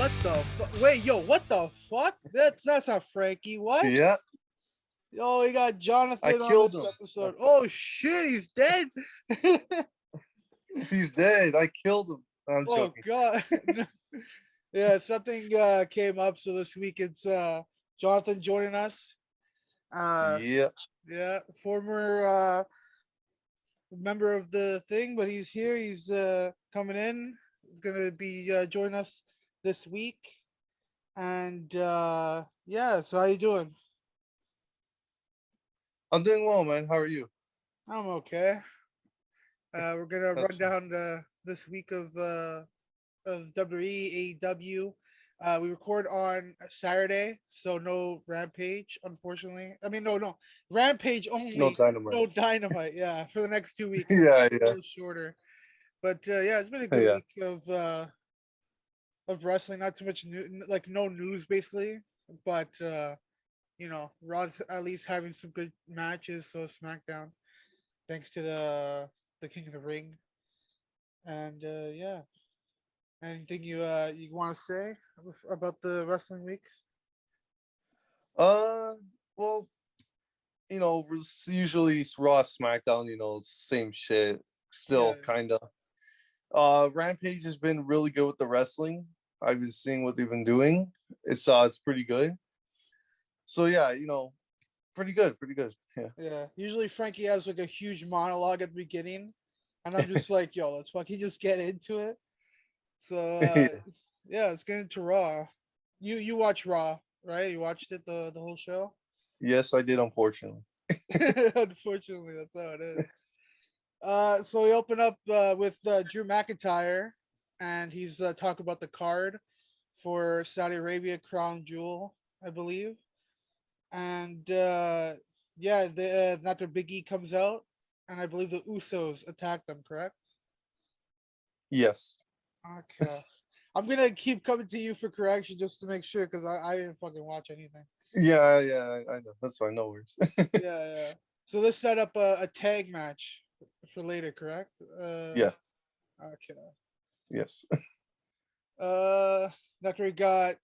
What the fuck? Wait, yo, what the fuck? That's not Frankie. What? Yeah, Yo, we got I Johnathan on killed this him. episode. Oh shit, he's dead. He's dead. I killed him. I'm Oh joking. god. Yeah, something came up, so this week it's Johnathan joining us. Uh Yeah. yeah, former member of the thing, but he's here. He's coming in. He's gonna be joining us this week. And yeah, so how you doing? I'm doing well, man. How are you? I'm okay. We're gonna run That's down this week of WWE AEW. We record on Saturday, so no Rampage, unfortunately. I mean, no, Rampage no only, dynamite. no Dynamite. Yeah, for the next 2 weeks, it's Yeah, a yeah, little shorter. But yeah, it's been a good yeah. week of wrestling. Not too much new, like no news basically, but Raw's at least having some good matches. So SmackDown, thanks to the King of the Ring, and yeah. Anything you want to say about the wrestling week? Uh, well, usually it's Raw, SmackDown. Same shit. Yeah, Still kind of. Rampage has been really good with the wrestling. I've been seeing what they've been doing. It's pretty good. So yeah, pretty good. Yeah. yeah. Usually Frankie has like a huge monologue at the beginning, and I'm just like, yo, let's fucking just get into it. So yeah, let's get into Raw. You watch Raw, right? You watched it the whole show. Yes, I did. Unfortunately. Unfortunately, that's how it is. So we open up with Drew McIntyre, and he's talking about the card for Saudi Arabia Crown Jewel, I believe. And yeah, after Big E comes out, and I believe the Usos attack them. Correct? Yes. Okay. I'm gonna keep coming to you for correction just to make sure because I didn't fucking watch anything. Yeah, yeah. I know. That's fine. No worries. Yeah, yeah. So let's set up a tag match for later, correct? Yeah. Okay. Yes. Uh, After we got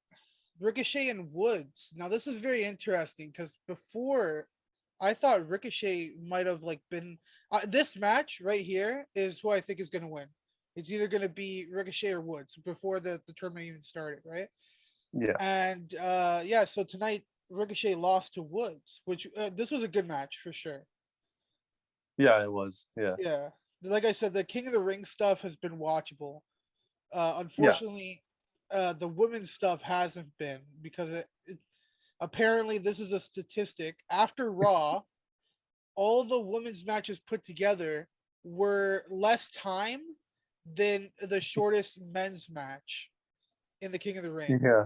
Ricochet and Woods. Now this is very interesting because before I thought Ricochet might have like been this match right here is who I think is gonna win. It's either gonna be Ricochet or Woods before the tournament even started, right? Yeah. And yeah, so tonight Ricochet lost to Woods, which this was a good match for sure. Yeah, it was. Yeah. Yeah, like I said, the King of the Ring stuff has been watchable. Yeah. Unfortunately, the women's stuff hasn't been because apparently this is a statistic. After Raw, all the women's matches put together were less time than the shortest men's match in the King of the Ring. Yeah.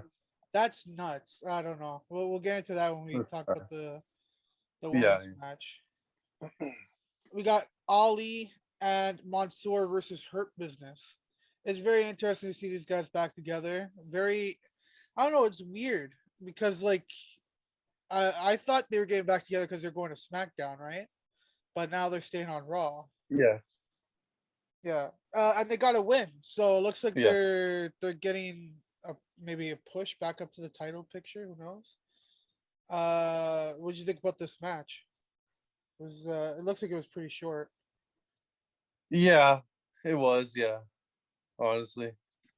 That's nuts. I don't know. We'll get into that when we talk about the Yeah. women's match. We got Ali and Mansoor versus Hurt Business. It's very interesting to see these guys back together. I don't know. It's weird because like I thought they were getting back together because they're going to SmackDown, right? But now they're staying on Raw. Yeah. Yeah, and they got a win, so it looks like Yeah. they're getting maybe a push back up to the title picture. Who knows? What did you think about this match? It looks like it was pretty short. Yeah. It was. Yeah. Honestly.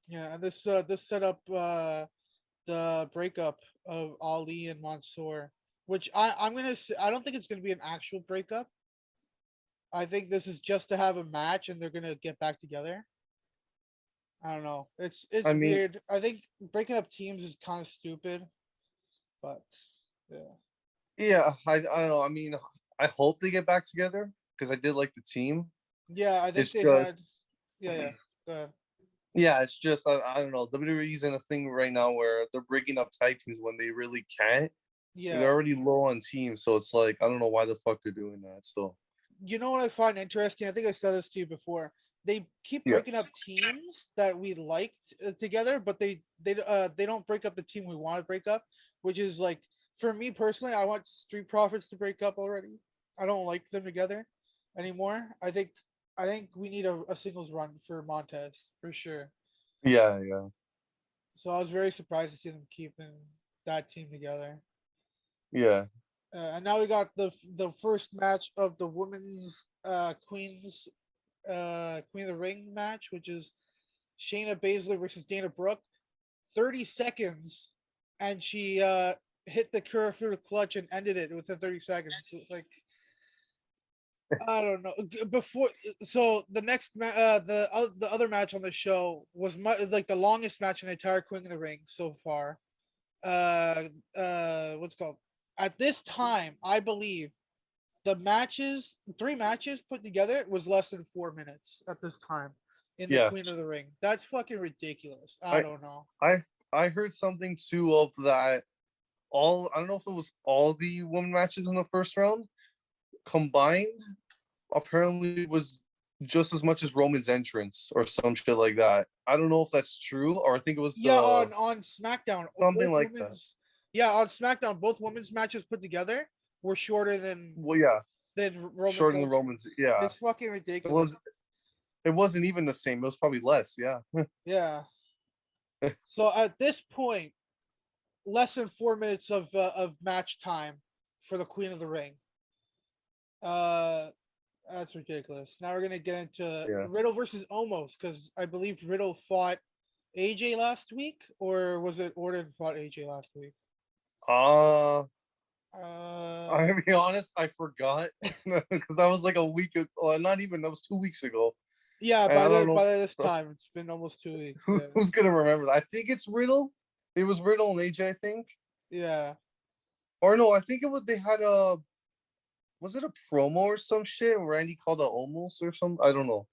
Yeah, and this set up the breakup of Ali and Mansoor, which I'm gonna say I don't think it's gonna be an actual breakup. I think this is just to have a match, and they're gonna get back together. I don't know. It's I mean, weird. I think breaking up teams is kind of stupid, but yeah, yeah. I don't know. I mean, I hope they get back together because I did like the team. yeah. I think It's they just, had. Yeah, yeah. Go ahead. yeah. It's just I don't know. WWE's in a thing right now where they're breaking up tag teams when they really can't. They're Yeah. already low on teams, so it's like I don't know why the fuck they're doing that. So You know what I find interesting? I think I said this to you before. They keep yeah, breaking up teams that we liked together, but they don't break up the team we want to break up, which is like for me personally, I want Street Profits to break up already. I don't like them together anymore. I think we need a singles run for Montez for sure. yeah, yeah. So I was very surprised to see them keeping that team together. Yeah. And now we got the first match of the women's Queen of the Ring match, which is Shayna Baszler versus Dana Brooke. 30 seconds, and she hit the Kurafuda clutch and ended it within 30 seconds. Like, I don't know. Before, so the next the other match on the show was like the longest match in the entire Queen of the Ring so far. What's it called? At this time, I believe the matches, 3 matches put together, was less than 4 minutes at this time in the Yeah. Queen of the Ring. That's fucking ridiculous. I I- don't know. I heard something too of that. I don't know if it was all the women matches in the first round combined. Apparently, was just as much as Roman's entrance or some shit like that. I don't know if that's true, or I think it was on SmackDown, something both like that. Yeah, on SmackDown, both women's matches put together were shorter Well, yeah, than Roman's. shorter than Roman's. Yeah, It's fucking ridiculous. It wasn't even the same. It was probably less. Yeah. Yeah. So at this point, less than 4 minutes of match time for the Queen of the Ring. That's ridiculous. Now we're gonna get into Riddle versus Omos, because I believe Riddle fought AJ last week, or was it Orton fought AJ last week? I'm gonna be honest, I forgot because that was like a week ago. Not even, that was 2 weeks ago. Yeah, by this time, it's been almost 2 weeks. Who's gonna remember that? I think it's Riddle. It was Riddle and AJ, I think. Yeah. Or no, I think it was, they had a, was it a promo or some shit? Randy called it almost or something. I don't know.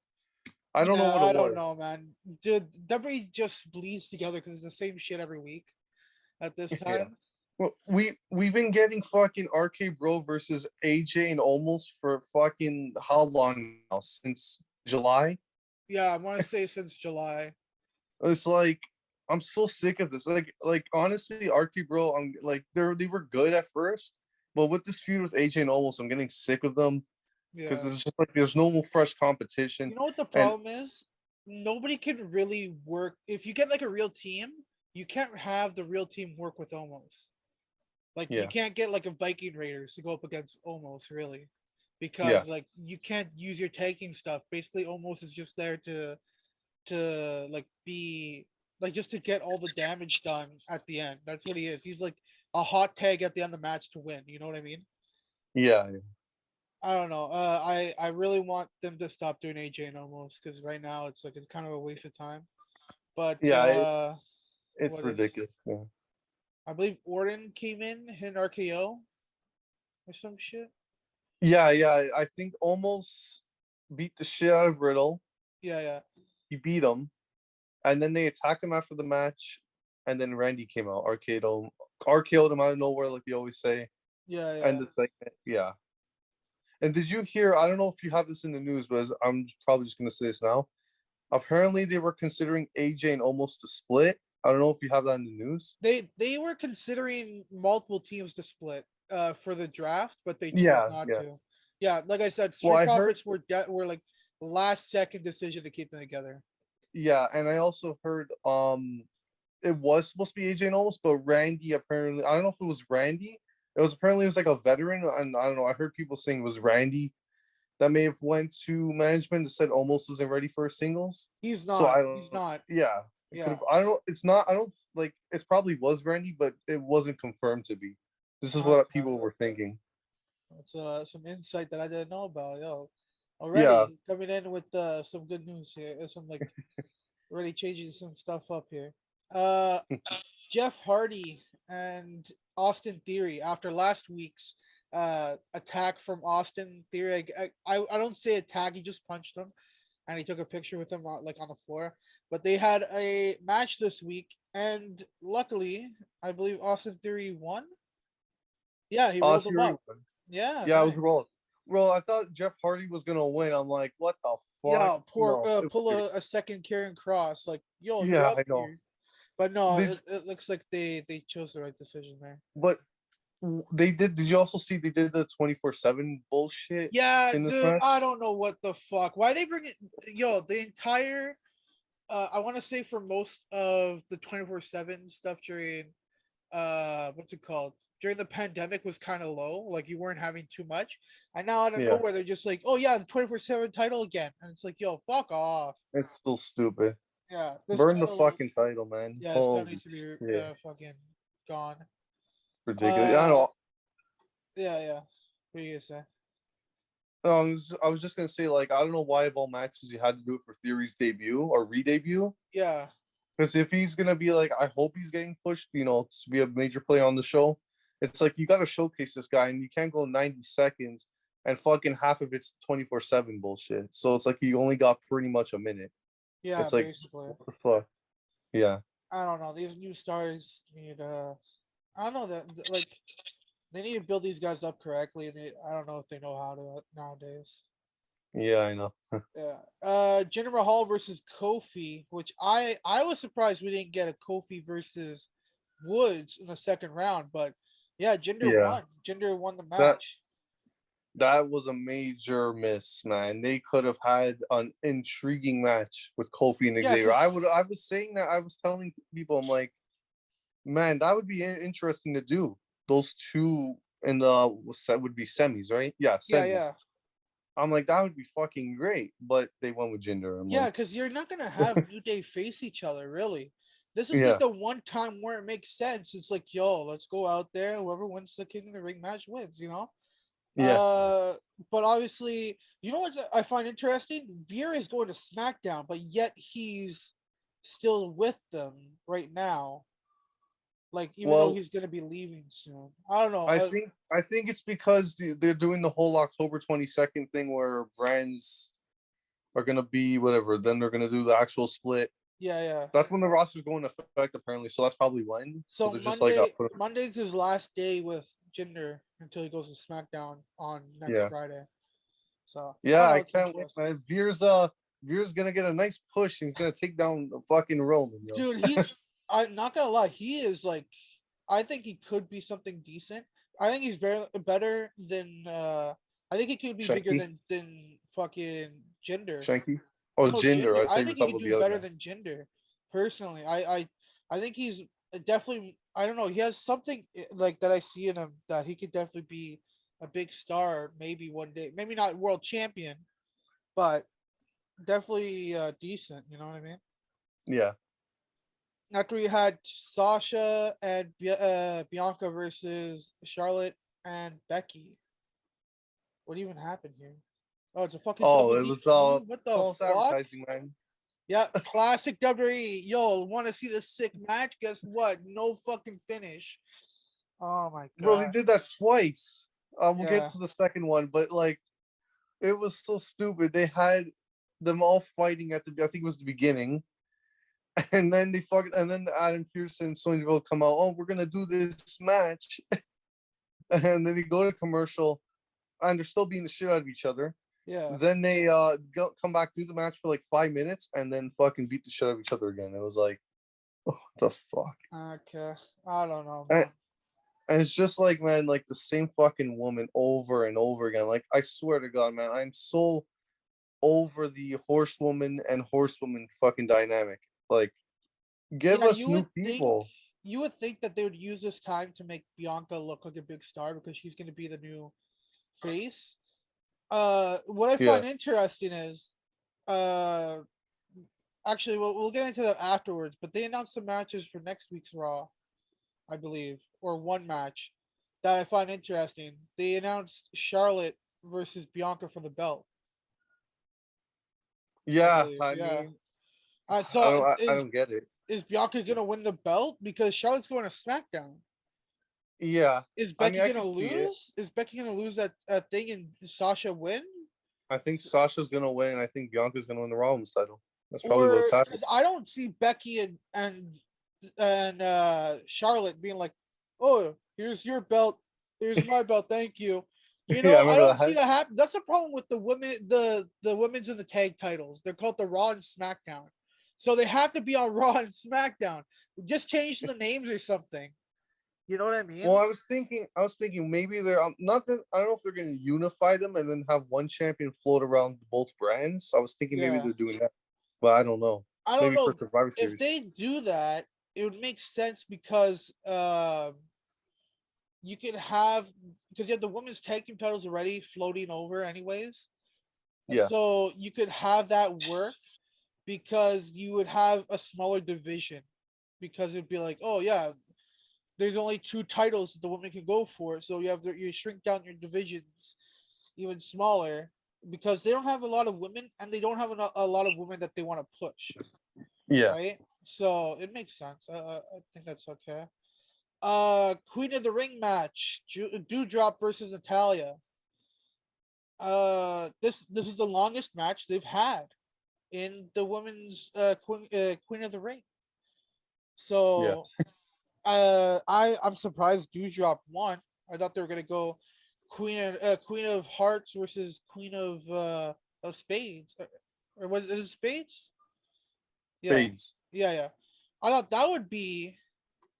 I don't know what it was. I don't know, man. Dude, WWE just bleeds together because it's the same shit every week at this time. Yeah. Well, we've been getting fucking RK Bro versus AJ and almost for fucking how long now? Since July? Yeah, I want to say since July. It's like, I'm so sick of this. Like honestly, RK Bro, I'm like, they were good at first, but with this feud with AJ and almost, I'm getting sick of them because it's just like there's no fresh competition. You know what the problem is? Nobody can really work. If you get like a real team, you can't have the real team work with Omos. Like you can't get like a Viking Raiders to go up against Omos, really, because like you can't use your tagging stuff. Basically, Omos is just there to like be like just to get all the damage done at the end. That's what he is. He's like a hot tag at the end of the match to win. You know what I mean? Yeah. I don't know. I really want them to stop doing AJ and Omos, because right now it's like it's kind of a waste of time. But it's ridiculous. Yeah. I believe Orton came in, hit an RKO or some shit. Yeah. I think almost beat the shit out of Riddle. Yeah. He beat him, and then they attacked him after the match, and then Randy came out, RKO'd him out of nowhere, like they always say. Yeah. And this thing, yeah. And did you hear? I don't know if you have this in the news, but I'm probably just gonna say this now. Apparently, they were considering AJ and almost to split. I don't know if you have that in the news. They were considering multiple teams to split for the draft, but they chose not to. Yeah, like I said, Street Profits were like the last second decision to keep them together. Yeah, and I also heard it was supposed to be AJ and almost, but Randy apparently, I don't know if it was Randy. It was like a veteran, and I don't know. I heard people saying it was Randy that may have went to management and said almost isn't ready for singles. He's not. He's not. Yeah. I don't. It's not. I don't like. It probably was Randy, but it wasn't confirmed to be. This is what people were thinking. That's some insight that I didn't know about. Yo, already coming in with some good news here. Some like already changing some stuff up here. Jeff Hardy and Austin Theory, after last week's attack from Austin Theory. I don't say attack. He just punched him, and he took a picture with him like on the floor. But they had a match this week, and luckily, I believe Austin Theory won. Yeah, he rolled him up. Yeah, it was rolled. Well, I thought Jeff Hardy was gonna win. I'm like, what the fuck? Yeah, pull a second Karen Cross. Like, yo, yeah, I know. Here. But no, it looks like they chose the right decision there. But they did. Did you also see they did the 24/7 bullshit? Yeah, dude. I don't know what the fuck. Why they bring it? Yo, the entire I want to say for most of the 24/7 stuff during what's it called, during the pandemic was kind of low, like you weren't having too much, and now out of Yeah, nowhere they're just like, oh yeah, the 24/7 title again, and it's like, yo, fuck off. it's still stupid. Yeah, Burn the fucking title, man. this title Holy needs to be shit. fucking gone. Ridiculous. I don't uh know. yeah, what are you gonna say? No, I was just gonna say, like, I don't know why of all matches you had to do it for Theory's debut or re-debut. Yeah, Because if he's gonna be like, I hope he's getting pushed, to be a major player on the show. It's like you gotta showcase this guy, and you can't go 90 seconds and fucking half of it's 24/7 bullshit. So it's like you only got pretty much a minute. yeah, It's like, basically. what the fuck? Yeah. I don't know, these new stars need I don't know that like they need to build these guys up correctly, and I don't know if they know how to nowadays. Yeah, I know. Yeah. Jinder Mahal versus Kofi, which I was surprised we didn't get a Kofi versus Woods in the second round, but yeah, Jinder Yeah. won. Jinder won the That match. that was a major miss, man. They could have had an intriguing match with Kofi and Yeah, Xavier. because I was saying that, I was telling people, I'm like, man, that would be interesting to do. Those two in the would be semis, right? Yeah, yeah, semis. yeah, I'm like, that would be fucking great, but they went with Jinder. I'm yeah, like, because you're not gonna have New Day face each other, really. This is like yeah, the one time where it makes sense. It's like, yo, let's go out there. Whoever wins the King of the Ring match wins. yeah. Uh, but obviously, you know what I find interesting? Veer is going to SmackDown, but yet he's still with them right now. Like, even though Well, he's gonna be leaving soon. I don't know. I think it's because they're doing the whole October 22nd thing where brands are gonna be whatever. Then they're gonna do the actual split. Yeah, yeah. That's when the roster's going to effect, apparently. So that's probably when. So So they're just like, put Monday's his last day with Jinder until he goes to SmackDown on next yeah, Friday. So I yeah. don't know. I It's can't wait, interesting, man. Veer's gonna get a nice push. And he's gonna take down the fucking Roman, yo. dude. He's I'm not gonna lie. He is like, I think he could be something decent. I think he's better than. I think he could be bigger Shanky, than fucking Jinder. Shanky. Oh, No, Jinder. Jinder. I I think you're think he talking could about do the other better guy. than Jinder. Personally, I think he's definitely. I don't know. He has something like that I see in him that he could definitely be a big star. Maybe one day. Maybe not world champion, but definitely decent. You know what I mean? Yeah. After we had Sasha and Bianca versus Charlotte and Becky. What even happened here? Oh, it's a fucking Oh, double it was DQ. What the false fuck? advertising, man. Yeah, classic WWE. Yo, want to see the sick match? Guess what? No fucking finish. Oh my Bro, they god. did that twice. We'll get Yeah. to the second one, but like, it was so stupid. They had them all fighting at I think it was the beginning, and then and then Adam Pearce and Sonya Deville come out. Oh, we're gonna do this match, and then they go to commercial, and they're still beating the shit out of each other. Yeah. Then they come back, do the match for like 5 minutes, and then fucking beat the shit out of each other again. It was like, oh, what the fuck? Okay. I don't know, And, man. and it's just like, man, like the same fucking woman over and over again. Like, I swear to God, man, I'm so over the horsewoman fucking dynamic. Like, give Yeah, us new people. you would think that they would use this time to make Bianca look like a big star because she's gonna be the new face. What I Yeah. find interesting is uh actually we'll get into that afterwards, but they announced the matches for next week's Raw, I believe, or one match that I find interesting. They announced Charlotte versus Bianca for the belt, I Yeah, believe. I Yeah. mean, So I don't get it. is Bianca gonna win the belt because Charlotte's going to SmackDown? Yeah, Is I mean, Becky I gonna can see it. lose? Is Becky gonna lose that thing and Sasha win? I think Sasha's gonna win. I think Bianca's gonna win the Raw Women's title. That's probably what's Or happening. because I don't see Becky and Charlotte being like, "Oh, here's your belt, here's my belt, thank you." Yeah, I I remember don't see that. that happen. That's the problem with the women, the women's and the tag titles. They're called the Raw and SmackDown, so they have to be on Raw and SmackDown. Just change the names or something. You know what I mean? Well, I was thinking maybe they're not that I don't know if they're going to unify them and then have one champion float around both brands. I was thinking maybe Yeah. they're doing that, but I don't know. I don't maybe know for Survivor if Series. they do that. It would make sense because you could have because you have the women's tag team titles already floating over anyways. Yeah, So you could have that work because you would have a smaller division because it'd be like, oh yeah, there's only two titles that the women can go for, so you shrink down your divisions even smaller because they don't have a lot of women and they don't have a lot of women that they want to push, yeah, right? So it makes sense. I think that's okay. Queen of the Ring match, Dewdrop versus Natalia. This is the longest match they've had in the women's Queen of the Ring. yeah. So I'm surprised Dewdrop won. I thought they were gonna go Queen of Hearts versus Queen of Spades, or was it Spades? Yeah, Spades. yeah. I thought that would be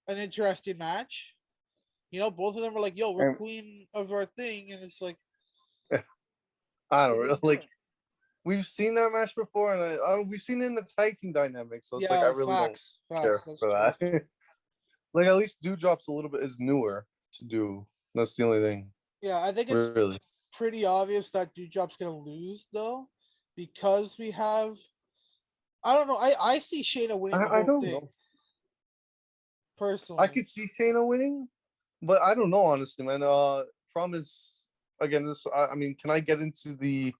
an interesting match. You know, both of them were like, "Yo, we're And queen of our thing," and it's like, I what don't are we really like. doing? We've seen that match before, and we've seen it in the tag team dynamic. So it's like I Yeah, really don't facts. care That's for true. that. Like at least Dewdrop's a little bit is newer to do. That's the only thing, Yeah, I think it's really. pretty obvious that Dewdrop's gonna lose though, because we have. I don't know. I see Shayna winning the I whole don't thing know. I personally. could see Shayna winning, but I don't know honestly, man. Problem is again this. I mean, can I get into the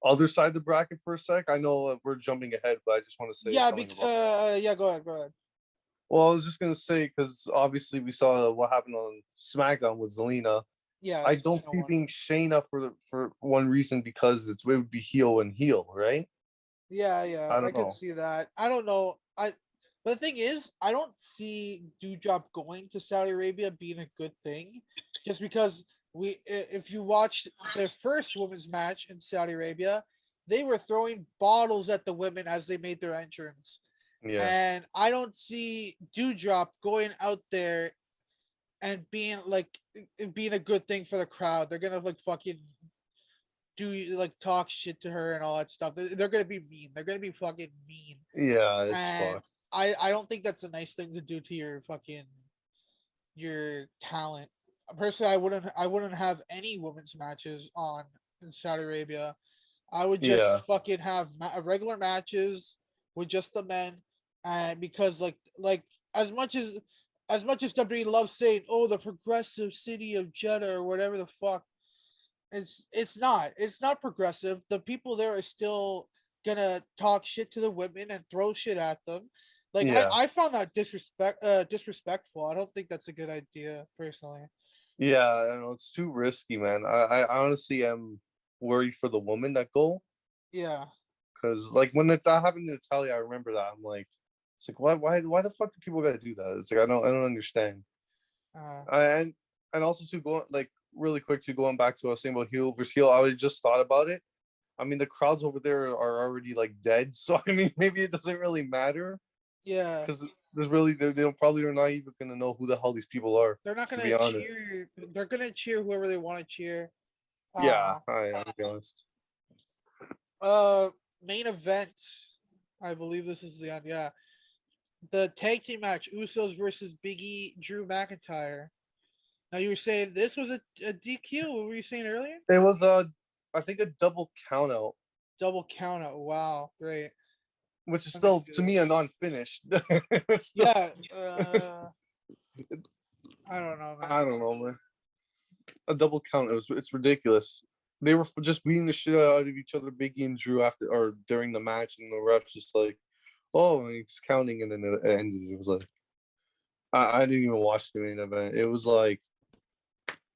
other side of the bracket for a sec? I know we're jumping ahead, but I just want to say Yeah, something about. yeah. Go ahead. Well, I was just gonna say because obviously we saw what happened on SmackDown with Zelina. Yeah, I it's don't just no see it one. being Shayna for one reason because it would be heel and heel, right? Yeah, I I don't could know. see that. I don't know. But the thing is, I don't see Dewdrop going to Saudi Arabia being a good thing, just because if you watched their first women's match in Saudi Arabia, they were throwing bottles at the women as they made their entrance, Yeah, and I don't see Dewdrop going out there and being a good thing for the crowd. They're gonna like fucking do like talk shit to her and all that stuff. They're gonna be mean. They're gonna be fucking mean, yeah, it's and fucked. I don't think that's a nice thing to do to your talent. Personally, I wouldn't have any women's matches on in Saudi Arabia. I would just Yeah, fucking have regular matches with just the men, and because like as much as WWE loves saying, "Oh, the progressive city of Jeddah" or whatever the fuck, it's not progressive. The people there are still gonna talk shit to the women and throw shit at them. Like yeah, I found that disrespectful. I don't think that's a good idea personally. yeah. I don't know. It's too risky, man. I honestly am worried for the woman that go Yeah. because like when that happened in Italy, I remember that. I'm like, it's like why the fuck do people gotta do that? It's like I don't understand. Uh, And also to go like really quick to going back to what I was saying about heel versus heel, I just thought about it. I mean, the crowds over there are already like dead, so I mean, maybe it doesn't really matter yeah. because there's really they don't probably are not even gonna know who the hell these people are. They're not To gonna be honest, cheer. They're gonna cheer whoever they want to cheer. yeah, Uh, I'll be honest. uh, main event. I believe this is the end. Yeah, the tag team match: Usos versus Big E, Drew McIntyre. Now you were saying this was a DQ. What were you saying earlier? It was I think a double count out, Double count out. Wow, great. which is Let me still see to me a this. non-finish. It's still, Yeah. I don't know, I man. don't know, man. A double count. It's ridiculous. They were just beating the shit out of each other, Biggie and Drew after or during the match, and the refs just like, oh, and he's counting, and then it ended. It was like I didn't even watch the main event. It was like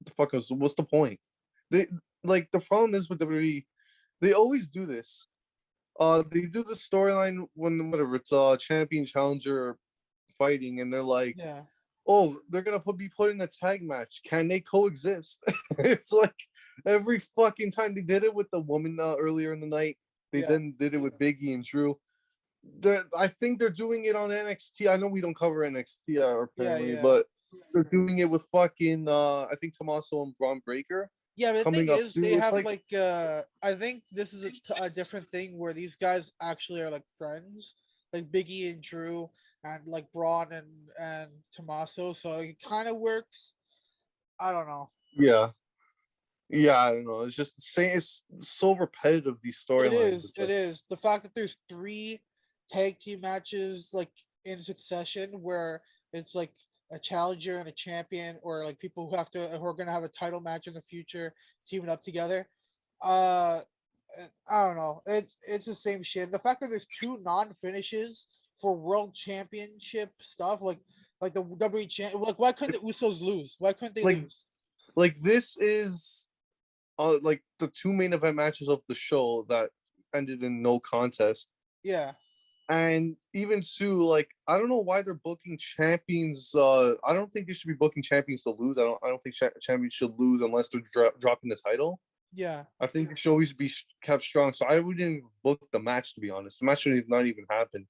the fuck was what's the point? They like the problem is with WWE, they always do this. They do the storyline when whatever it's champion challenger fighting, and they're like, Yeah. oh, they're gonna be put in a tag match. Can they coexist? It's like every fucking time they did it with the woman earlier in the night. They Yeah. then did it with Biggie and Drew. I think they're doing it on NXT. I know we don't cover NXT Yeah. apparently, Yeah. but they're doing it with fucking I think Tommaso and Braun Breaker Yeah, but the thing coming up is, they too. It's have like like I think this is a different thing where these guys actually are like friends. like Biggie and Drew and like Braun and Tommaso. So it kind of works. I don't know. Yeah. Yeah, I don't know. It's just the same. It's so repetitive, these It storylines. is. It's It like, is the fact that there's 3 tag team matches like in succession where it's like a challenger and a champion, or like people who are gonna have a title match in the future teaming up together. Uh, I don't know. It's the same shit. The fact that there's 2 non-finishes for world championship stuff, like the WWE champ, like why couldn't the Usos lose? Why couldn't they like, lose? this is like the 2 main event matches of the show that ended in no contest. Yeah. And even too, like, I don't know why they're booking champions. I don't think they should be booking champions to lose. I don't think champions should lose unless they're dropping the title. Yeah. I think it should always be kept strong. So I wouldn't even book the match, to be honest. The match should have not even happen.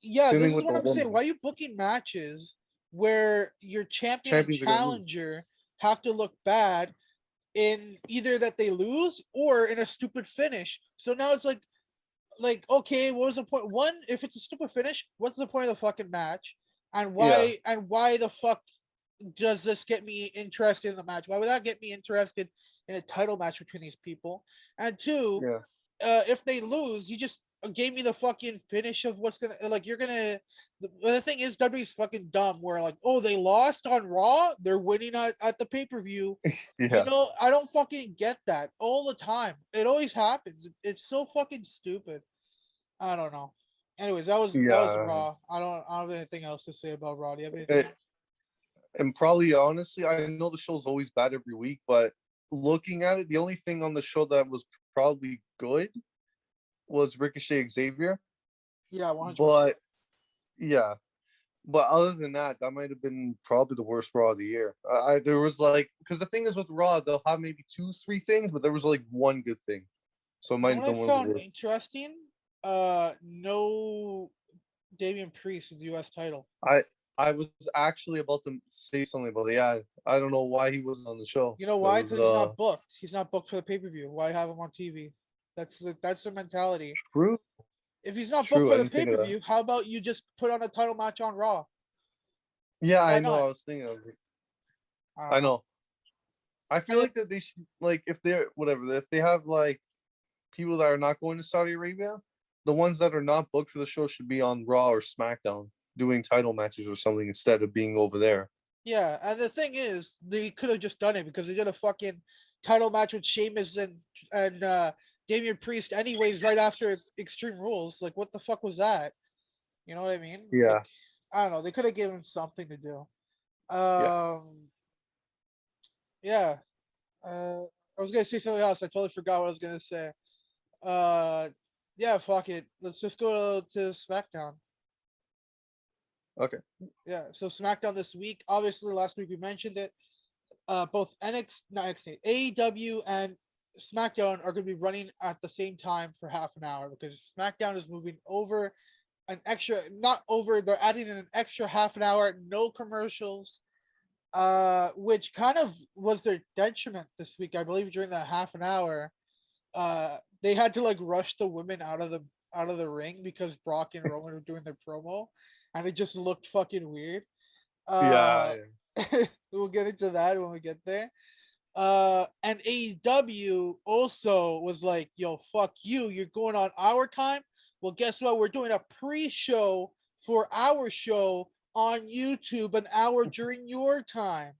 Yeah, Same this thing is with what the I'm saying. woman. Why are you booking matches where your champion and Champions are gonna lose. challenger have to look bad in either that they lose or in a stupid finish? So now it's like okay, what was the point? One, if it's a stupid finish, what's the point of the fucking match? And Yeah. why the fuck does this get me interested in the match? Why would that get me interested in a title match between these people? And two, Yeah. if they lose, you just gave me the fucking finish of what's gonna like. You're gonna. The thing is, WWE's fucking dumb. Where like, oh, they lost on Raw, they're winning at the pay per view. You Yeah. know, I don't fucking get that all the time. It always happens. It's so fucking stupid. I don't know. Anyways, that was Yeah. Raw. I don't have anything else to say about Raw. Do you have anything It, else? and probably honestly, I know the show's always bad every week, but looking at it, the only thing on the show that was probably good was Ricochet Xavier. Yeah, 100%. But yeah, but other than that, that might have been probably the worst Raw of the year. There was like, because the thing is with Raw, they'll have maybe 2, 3 things, but there was like one good thing, so it You might know have what I been one of the found worst. interesting? No Damian Priest with the U.S. title. I I was actually about to say something about it. Yeah, I don't know why he wasn't on the show. You know why? Because Because he's not booked. He's not booked for the pay per view. Why have him on TV? That's the mentality. true, If he's not booked true. for I the didn't pay think of per that. view, how about you just put on a title match on Raw? Yeah, Why I know. not? I was thinking of it. I I don't know. know. I feel And like that they should, like, if they're whatever, if they have like people that are not going to Saudi Arabia, the ones that are not booked for the show should be on Raw or SmackDown doing title matches or something instead of being over there. yeah, and the thing is, they could have just done it because they did a fucking title match with Sheamus and Damian Priest anyways right after Extreme Rules. Like, what the fuck was that? You know what I mean? Like, Yeah, I don't know. They could have given him something to do. yeah. Yeah. I was gonna say something else. I totally forgot what I was gonna say. Uh, yeah. Fuck it. Let's just go to SmackDown. Okay. Yeah. So SmackDown this week. Obviously, last week we mentioned it. Both not NXT, AEW and SmackDown are going to be running at the same time for half an hour because SmackDown is moving over an extra, not over. They're adding in an extra half an hour, no commercials, which kind of was their detriment this week. I believe during that half an hour, they had to like rush the women out of the ring because Brock and Roman were doing their promo, and it just looked fucking weird. Yeah, Uh, yeah. we'll get into that when we get there. And AEW also was like, "Yo, fuck you! You're going on our time." Well, guess what? We're doing a pre-show for our show on YouTube an hour during your time.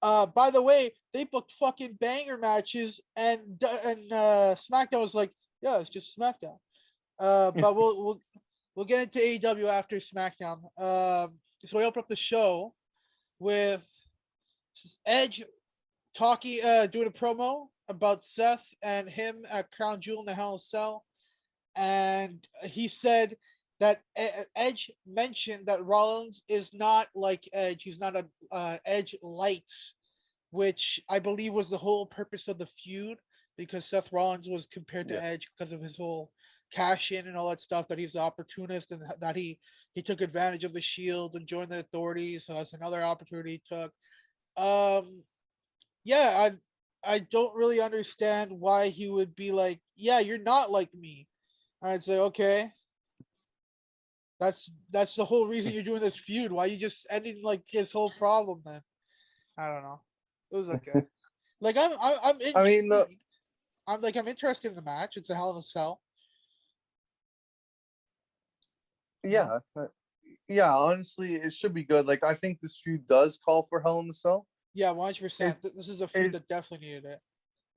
By the way, they booked fucking banger matches, and SmackDown was like, "Yeah, it's just SmackDown." But we'll get into AEW after SmackDown. So we open up the show with Edge talking, doing a promo about Seth and him at Crown Jewel in the Hell in a Cell, and he said that Edge mentioned that Rollins is not like Edge. He's not a Edge light, which I believe was the whole purpose of the feud because Seth Rollins was compared to Yeah. Edge because of his whole cash in and all that stuff, that he's an opportunist and that he took advantage of the Shield and joined the Authorities. So that's another opportunity he took. Um, yeah, I don't really understand why he would be like, yeah, you're not like me. And I'd say, okay. That's the whole reason you're doing this feud. Why you just ending like his whole problem then? I don't know. It was okay. Like I'm I mean, intrigued. I'm interested in the match. It's a Hell in a Cell. yeah, yeah. Honestly, it should be good. Like I think this feud does call for Hell in a Cell. Yeah, 100%. This is a feud that definitely needed it.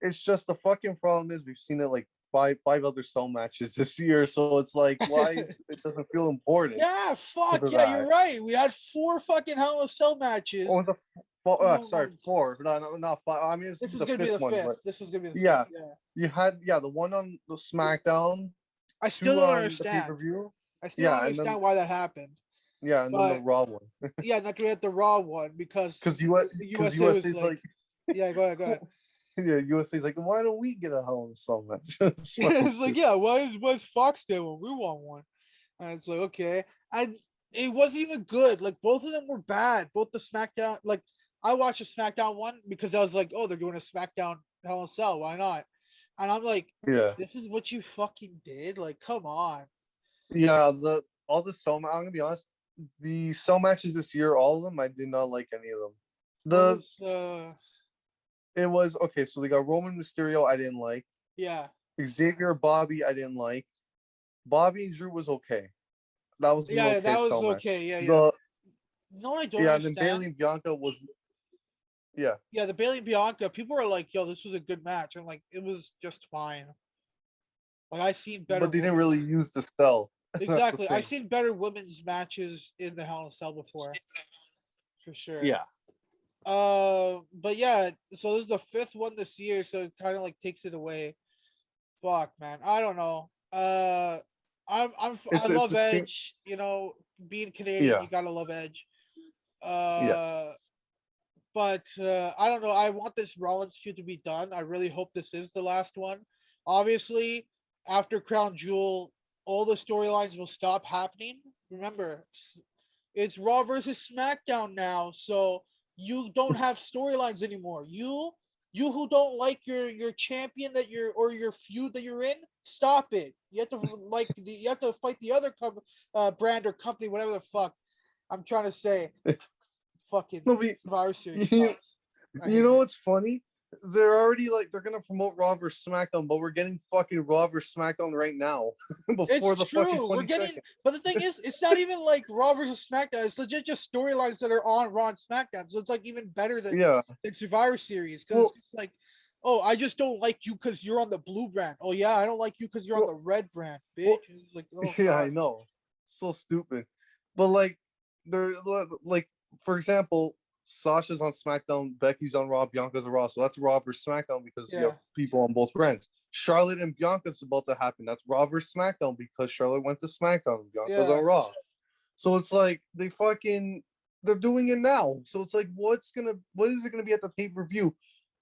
It's just the fucking problem is we've seen it like five other Cell matches this year, so it's like why it doesn't feel important. Yeah, fuck yeah, you're right. We had 4 fucking Hell in a Cell matches. Or the sorry, 4, not 5. I mean, this is gonna be the 5th. This is gonna be the 5th. Yeah, you had the one on the SmackDown. I still don't understand. I still don't understand why that happened. Yeah, and then the Raw one. Yeah, not to get the Raw one because USA was like yeah, go ahead. Yeah, USA's like, why don't we get a Hell in a Cell match? It's like, yeah, why's Fox there when we want one? And it's like, okay. And it wasn't even good. Like both of them were bad. Both the SmackDown, like I watched the SmackDown one because I was like, oh, they're doing a SmackDown Hell in a Cell. Why not? And I'm like, yeah, this is what you fucking did. Like, come on. Yeah, all the Cell. I'm gonna be honest. The Cell matches this year, all of them, I did not like any of them. It was okay. So we got Roman Mysterio. I didn't like. Yeah. Xavier Bobby. I didn't like. Bobby and Drew was okay. That was that was okay. Yeah. No, I don't. Yeah, and then Bayley and Bianca was. Yeah. Yeah, the Bayley and Bianca. People are like, "Yo, this was a good match," and like, it was just fine. Like I've seen better. But they didn't really use the Cell. Exactly. I've seen better women's matches in the Hell in a Cell before. For sure. Yeah. But yeah, so this is the 5th one this year, so it kind of like takes it away. Fuck, man. I don't know. I love Edge. You know, being Canadian, you gotta love Edge. But I don't know. I want this Rollins feud to be done. I really hope this is the last one. Obviously, after Crown Jewel, all the storylines will stop happening. Remember, it's Raw versus SmackDown now, so you don't have storylines anymore. You who don't like your champion that or your feud that you're in, stop it. You have to you have to fight the other brand or company, whatever the fuck I'm trying to say. Fucking Survivor Series. You know what's funny? They're already they're gonna promote Raw vs SmackDown, but we're getting fucking Raw vs SmackDown right now. Before it's true. We're getting, but the thing is, it's not even like Raw vs SmackDown. It's legit just storylines that are on Raw and SmackDown. So it's like even better than Survivor Series because it's like, oh, I just don't like you because you're on the blue brand. Oh yeah, I don't like you because you're on the red brand, bitch. Like, oh, yeah, God. I know, so stupid. But they're for example. Sasha's on SmackDown, Becky's on Raw, Bianca's on Raw. So that's Raw versus SmackDown because you have people on both brands. Charlotte and Bianca's about to happen. That's Raw versus SmackDown because Charlotte went to SmackDown and Bianca's on Raw. So it's like they're doing it now. So it's like what is it gonna be at the pay-per-view?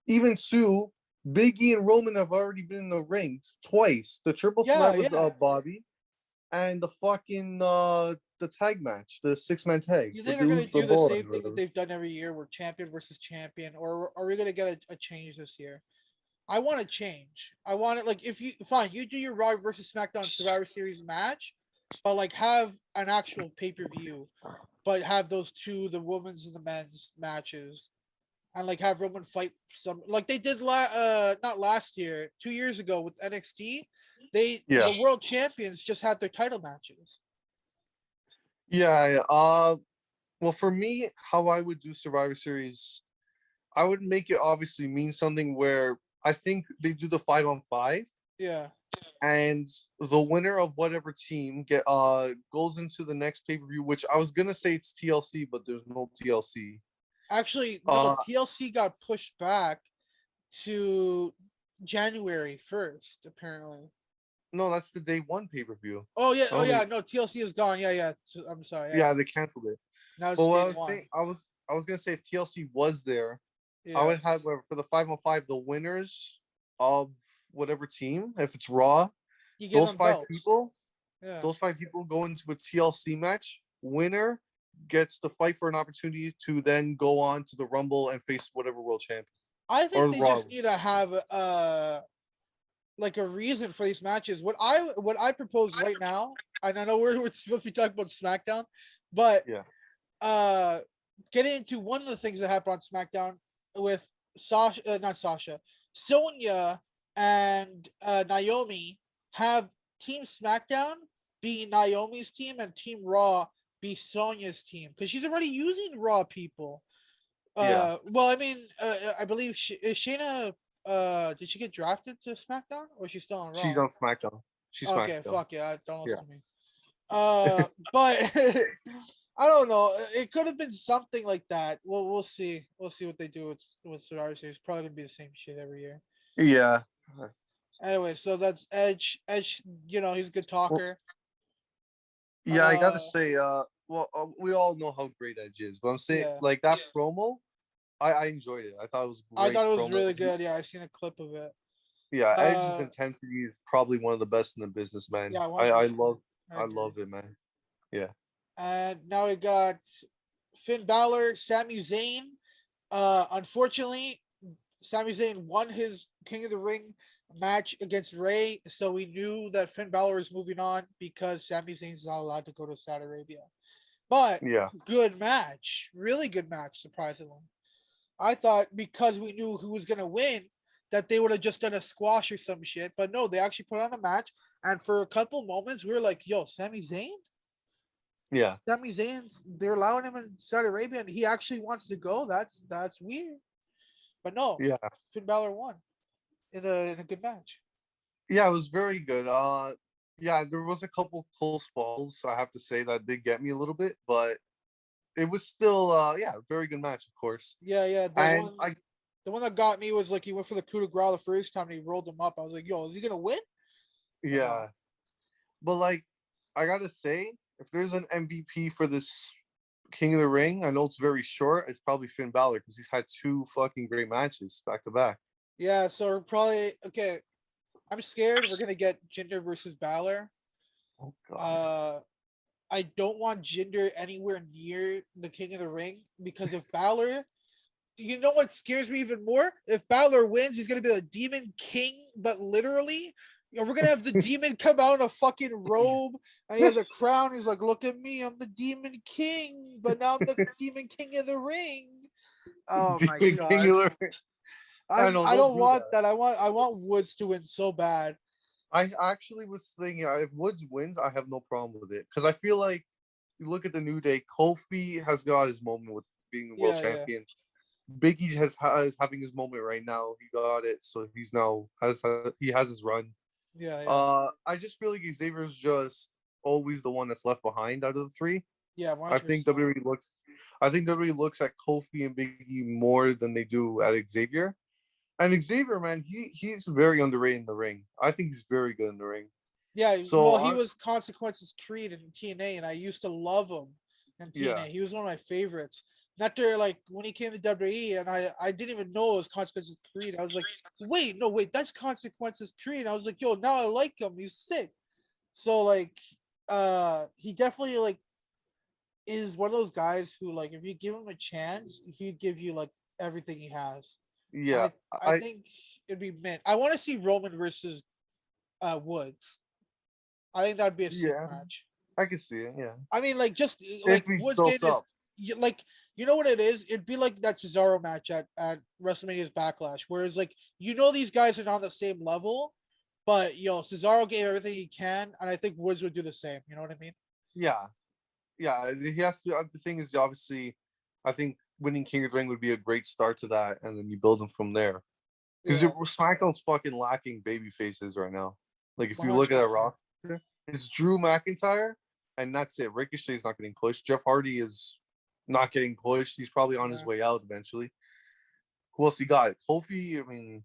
Even Sue, Big E and Roman have already been in the ring twice. The triple threat with Bobby and the fucking the tag match, the 6-man tag. You think they're going to do the same thing that they've done every year, where champion versus champion, or are we going to get a change this year? I want a change. I want it if you you do your Raw versus SmackDown Survivor Series match, but have an actual pay-per-view, but have those two, the women's and the men's matches, and have Roman fight some they did not last year, 2 years ago with NXT. The world champions just had their title matches. Yeah. Well, for me, how I would do Survivor Series, I would make it obviously mean something where I think they do the 5-on-5. Yeah. And the winner of whatever team goes into the next pay-per-view, which I was gonna say it's TLC, but there's no TLC. Actually, no, TLC got pushed back to January 1st, apparently. No, that's the day 1 pay-per-view. Oh yeah, no, TLC is gone. Yeah. I'm sorry. Yeah, they canceled it. Now but what I was gonna say if TLC was there, I would have for the 5-on-5 the winners of whatever team. If it's Raw, those 5 people, those 5 people go into a TLC match. Winner gets the fight for an opportunity to then go on to the Rumble and face whatever world champion. I think they just need to have like a reason for these matches. What I propose right now, and I know we're supposed to be talking about SmackDown, but Yeah. getting into one of the things that happened on SmackDown with Sasha, not Sasha, Sonya and Naomi have Team SmackDown be Naomi's team and Team Raw be Sonya's team because she's already using Raw people. Yeah. Well, I mean, I believe is Shayna. Did she get drafted to SmackDown or is she still on She's Raw? on SmackDown. She's Okay, SmackDown. fuck yeah, don't Yeah. listen to me. But I don't know. It could have been something like that. Well, we'll see. We'll see what they do with Survivor Series. Probably gonna be the same shit every year. Yeah. Anyway, so that's Edge. Edge, he's a good Well, talker. yeah, I gotta Uh, say, we all know how great Edge is, but I'm saying yeah. like that promo, I enjoyed it. I thought it was a I great thought it was promo. really good. Yeah, I've seen a clip of it. Yeah, Edge's Uh, intensity is probably one of the best in the business, man. yeah, I 100%. love I I agree. love it, man. Yeah. And now we got Finn Balor, Sami Zayn. Unfortunately, Sami Zayn won his King of the Ring match against Ray, so we knew that Finn Balor is moving on because Sami Zayn's not allowed to go to Saudi Arabia. But Yeah. good match, really good match, surprisingly. I thought because we knew who was gonna win, that they would have just done a squash or some shit. But no, they actually put on a match, and for a couple moments we were like, "Yo, Sami Zayn." Yeah. Sami Zayn's they're allowing him in Saudi Arabia and he actually wants to go. That's weird. But no, Yeah. Finn Balor won in a good match. Yeah, it was very good. Yeah, there was a couple close falls, I have to say, that did get me a little bit, but it was still yeah, very good match, of course. Yeah, yeah. And I The one that got me was like he went for the coup de grace the first time and he rolled him up. I was like, yo, is he gonna win? But no. yeah, but like I gotta say, if there's an MVP for this King of the Ring, I know it's very short. It's probably Finn Balor because he's had two fucking great matches back to back. Yeah, so we're probably okay. I'm scared we're gonna get Jinder versus Balor. Oh god. Uh I don't want Jinder anywhere near the King of the Ring because if Balor, you know what scares me even more? If Balor wins, he's gonna be the Demon King, but literally, we're gonna have the demon come out in a fucking robe and he has a crown. He's like, "Look at me, I'm the Demon King, but now I'm the Demon King of the Ring." Oh my Demon King god, of the Ring. I know I they'll don't do want that. that. I want Woods to win so bad. I actually was thinking if Woods wins, I have no problem with it because I feel like you look at the New Day, Kofi has got his moment with being the world Yeah, yeah, champion. Biggie is having his moment right now. He got it, so he's now he has his run. yeah, yeah, I just feel like Xavier's just always the one that's left behind out of the three. yeah. I 100%. think WWE looks, I think WWE looks at Kofi and Biggie more than they do at Xavier. And Xavier, man, he's very underrated in the ring. I think he's very good in the ring. Yeah, well, So he I was Consequences Creed in TNA, and I used to love him in yeah TNA. He was one of my favorites. Not there, like when he came to WWE, and I didn't even know it was Consequences Creed. I was like, wait, no, wait, that's Consequences Creed. I was like, yo, now I like him. He's sick. So like, he definitely like is one of those guys who like if you give him a chance, he'd give you like everything he has. And yeah I I think it'd be mint. I want to see Roman versus Woods. I think that'd be a sick yeah match. I can see it. Yeah, I mean, like just if like he's Woods built getting his up. like you know what it is? It'd be like that Cesaro match at WrestleMania's Backlash, whereas like these guys are not on the same level, but Cesaro gave everything he can, and I think Woods would do the same. You know what I mean? Yeah, yeah. He has to. The thing is, obviously, I think winning King of the Ring would be a great start to that, and then you build him from there. Because Yeah, SmackDown's fucking lacking baby faces right now. Like if one you hundred look at a percent. roster, it's Drew McIntyre, and that's it. Ricochet's not getting pushed. Jeff Hardy is not getting pushed. He's probably on his Yeah, way out eventually. Who else you got? Kofi. I mean,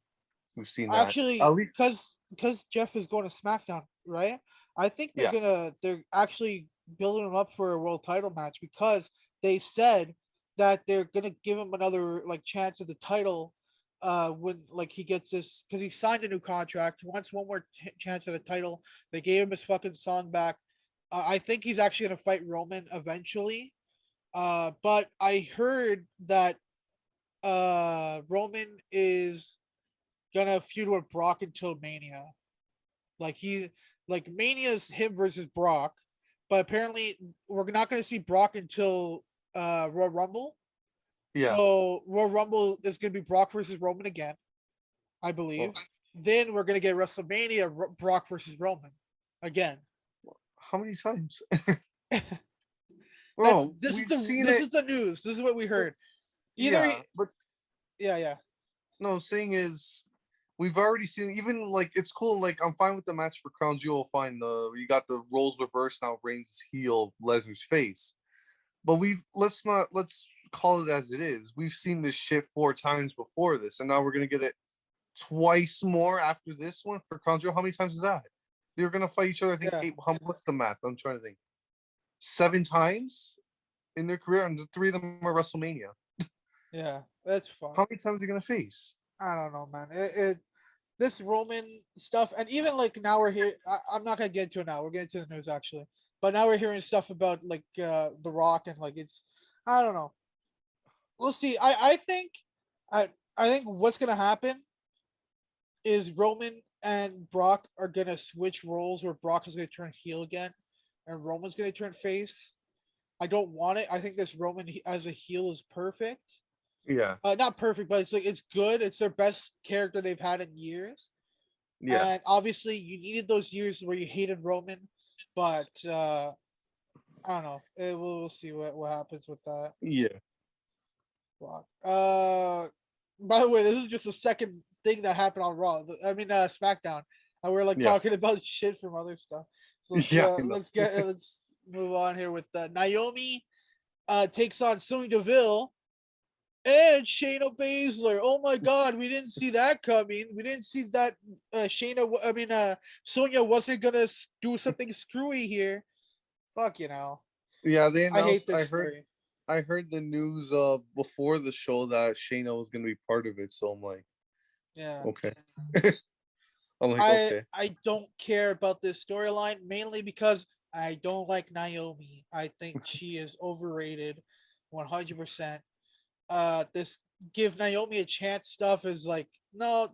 we've seen that. At actually, least, because Jeff is going to SmackDown, right? I think yeah, they're actually building him up for a world title match because they said that they're gonna give him another like chance at the title when like he gets this because he signed a new contract. He wants one more chance at a title. They gave him his fucking song back. I think he's actually gonna fight Roman eventually. But I heard that Roman is gonna feud with Brock until Mania. Like Mania's him versus Brock, but apparently we're not going to see Brock until Royal Rumble. Yeah. So Royal Rumble is going to be Brock versus Roman again, I believe. Well, Then we're going to get WrestleMania Brock versus Roman again. how many times? Bro, we've seen this it. is the news. This is what we heard. Yeah, but yeah. no, saying is we've already seen even like it's cool. Like I'm fine with the match for Crown Jewel. Fine. You got the roles reversed now. Reigns' heel, Lesnar's face. But let's call it as it is. We've seen this shit 4 times before this, and now we're gonna get it twice more after this one for Crown Jewel. How many times is that? They're gonna fight each other. I think Yeah. 8. What's the math? I'm trying to think. 7 times in their career, and the 3 of them are WrestleMania. Yeah, that's fine. How many times are they gonna face? I don't know, man. This Roman stuff, and even like now we're here. I'm not gonna get into it now. We're getting to the news actually, but now we're hearing stuff about like The Rock and like it's. I don't know. We'll see. I think what's gonna happen is Roman and Brock are gonna switch roles, where Brock is gonna turn heel again, and Roman's gonna turn face. I don't want it. I think this Roman as a heel is perfect. Yeah. Not perfect, but it's good. It's their best character they've had in years. Yeah. And obviously, you needed those years where you hated Roman, but I don't know. We'll see what happens with that. Yeah. By the way, this is just the second thing that happened on Raw. I mean, SmackDown, and we're like talking about shit from other stuff. So let's move on here with Naomi takes on Sonya Deville and Shayna Baszler. Oh my God, we didn't see that coming. We didn't see that Sonya wasn't gonna do something screwy here. Fuck, Yeah, they announced. I hate this story. I heard the news before the show that Shayna was gonna be part of it. So I'm like, yeah, okay. I'm like, okay. I don't care about this storyline mainly because I don't like Naomi. I think she is overrated, 100%. This give Naomi a chance stuff is like no,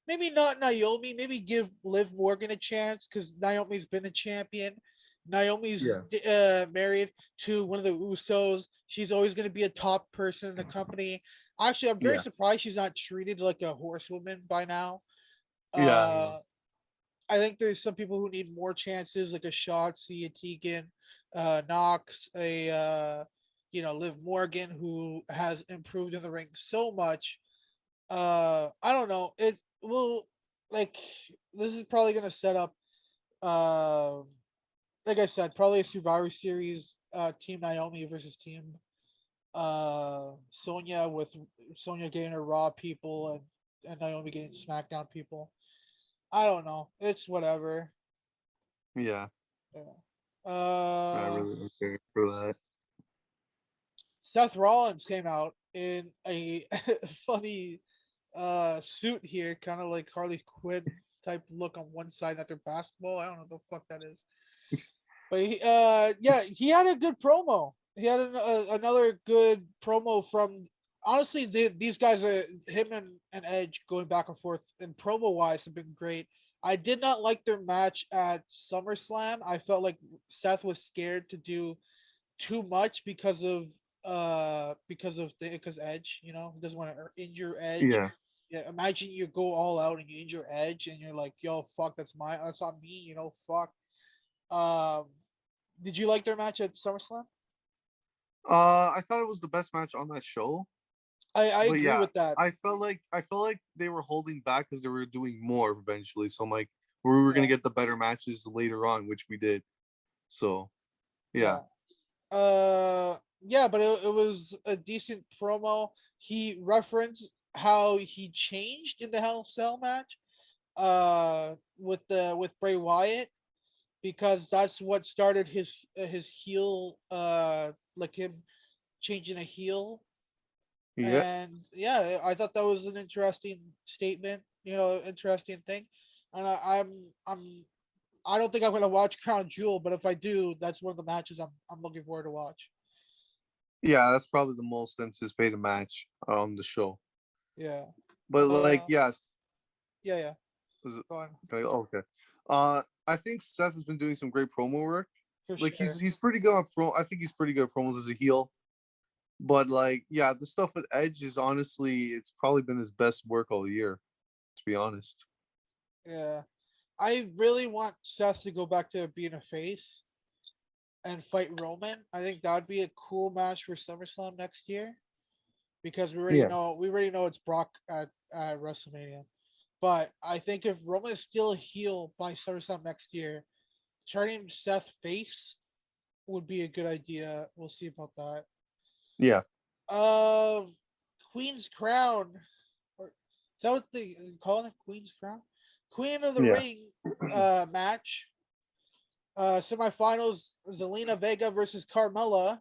maybe not Naomi. Maybe give Liv Morgan a chance because Naomi's been a champion. Naomi's married to one of the Usos. She's always going to be a top person in the company. Actually, I'm very surprised she's not treated like a horsewoman by now. Yeah. I think there's some people who need more chances, like a Shotzi, a Tegan, Knox, Liv Morgan, who has improved in the ring so much. I don't know. It will this is probably gonna set up like I said, probably a Survivor Series Team Naomi versus Team Sonya, with Sonya getting her Raw people and Naomi getting SmackDown people. I don't know. It's whatever. Yeah. I really don't care for that. Seth Rollins came out in a funny suit here, kind of like Harley Quinn type look on one side that they're basketball. I don't know what the fuck that is. But he had a good promo. He had another good promo from honestly these guys are him and Edge going back and forth and promo wise have been great. I did not like their match at SummerSlam. I felt like Seth was scared to do too much because Edge, he doesn't want to injure Edge. Yeah, imagine you go all out and you injure Edge and you're like, yo, fuck, that's on me, fuck. Did you like their match at SummerSlam? I thought it was the best match on that show. I agree with that. I felt like they were holding back because they were doing more eventually. So I'm like, we were gonna get the better matches later on, which we did. So, yeah. But it was a decent promo. He referenced how he changed in the Hell in a Cell match, with Bray Wyatt, because that's what started his heel, like him changing a heel. Yeah. And I thought that was an interesting statement, interesting thing. And I don't think I'm gonna watch Crown Jewel, but if I do, that's one of the matches I'm looking forward to watch. Yeah, that's probably the most anticipated match on the show. Yeah. But yes. Yeah. Was it? Go on. Okay. I think Seth has been doing some great promo work. For Like sure. he's pretty good on pro. I think he's pretty good at promos as a heel. But like, yeah, the stuff with Edge is honestly, it's probably been his best work all year, to be honest. Yeah. I really want Seth to go back to being a face and fight Roman. I think that would be a cool match for SummerSlam next year because Yeah. we already know it's Brock at WrestleMania. But I think if Roman is still a heel by SummerSlam next year, turning Seth face would be a good idea. We'll see about that. Yeah. Queen's Crown, or is that what they call it? Queen's Crown, Queen of the Yeah. Ring match. Semifinals: Zelina Vega versus Carmella.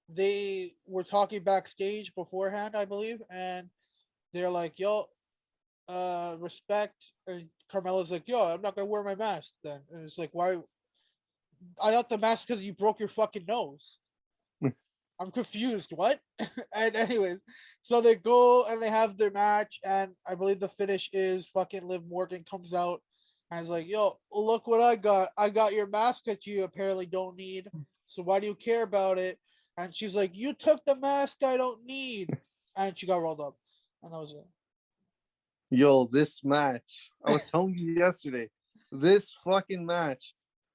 They were talking backstage beforehand, I believe, and they're like, "Yo, respect." And Carmella's like, "Yo, I'm not gonna wear my mask then." And it's like, "Why?" I thought the mask because you broke your fucking nose. I'm confused. What? And anyways, so they go and they have their match, and I believe the finish is fucking Liv Morgan comes out and is like, "Yo, look what I got! I got your mask that you apparently don't need. So why do you care about it?" And she's like, "You took the mask I don't need," and she got rolled up, and that was it. Yo, this match, I was telling you yesterday, this fucking match,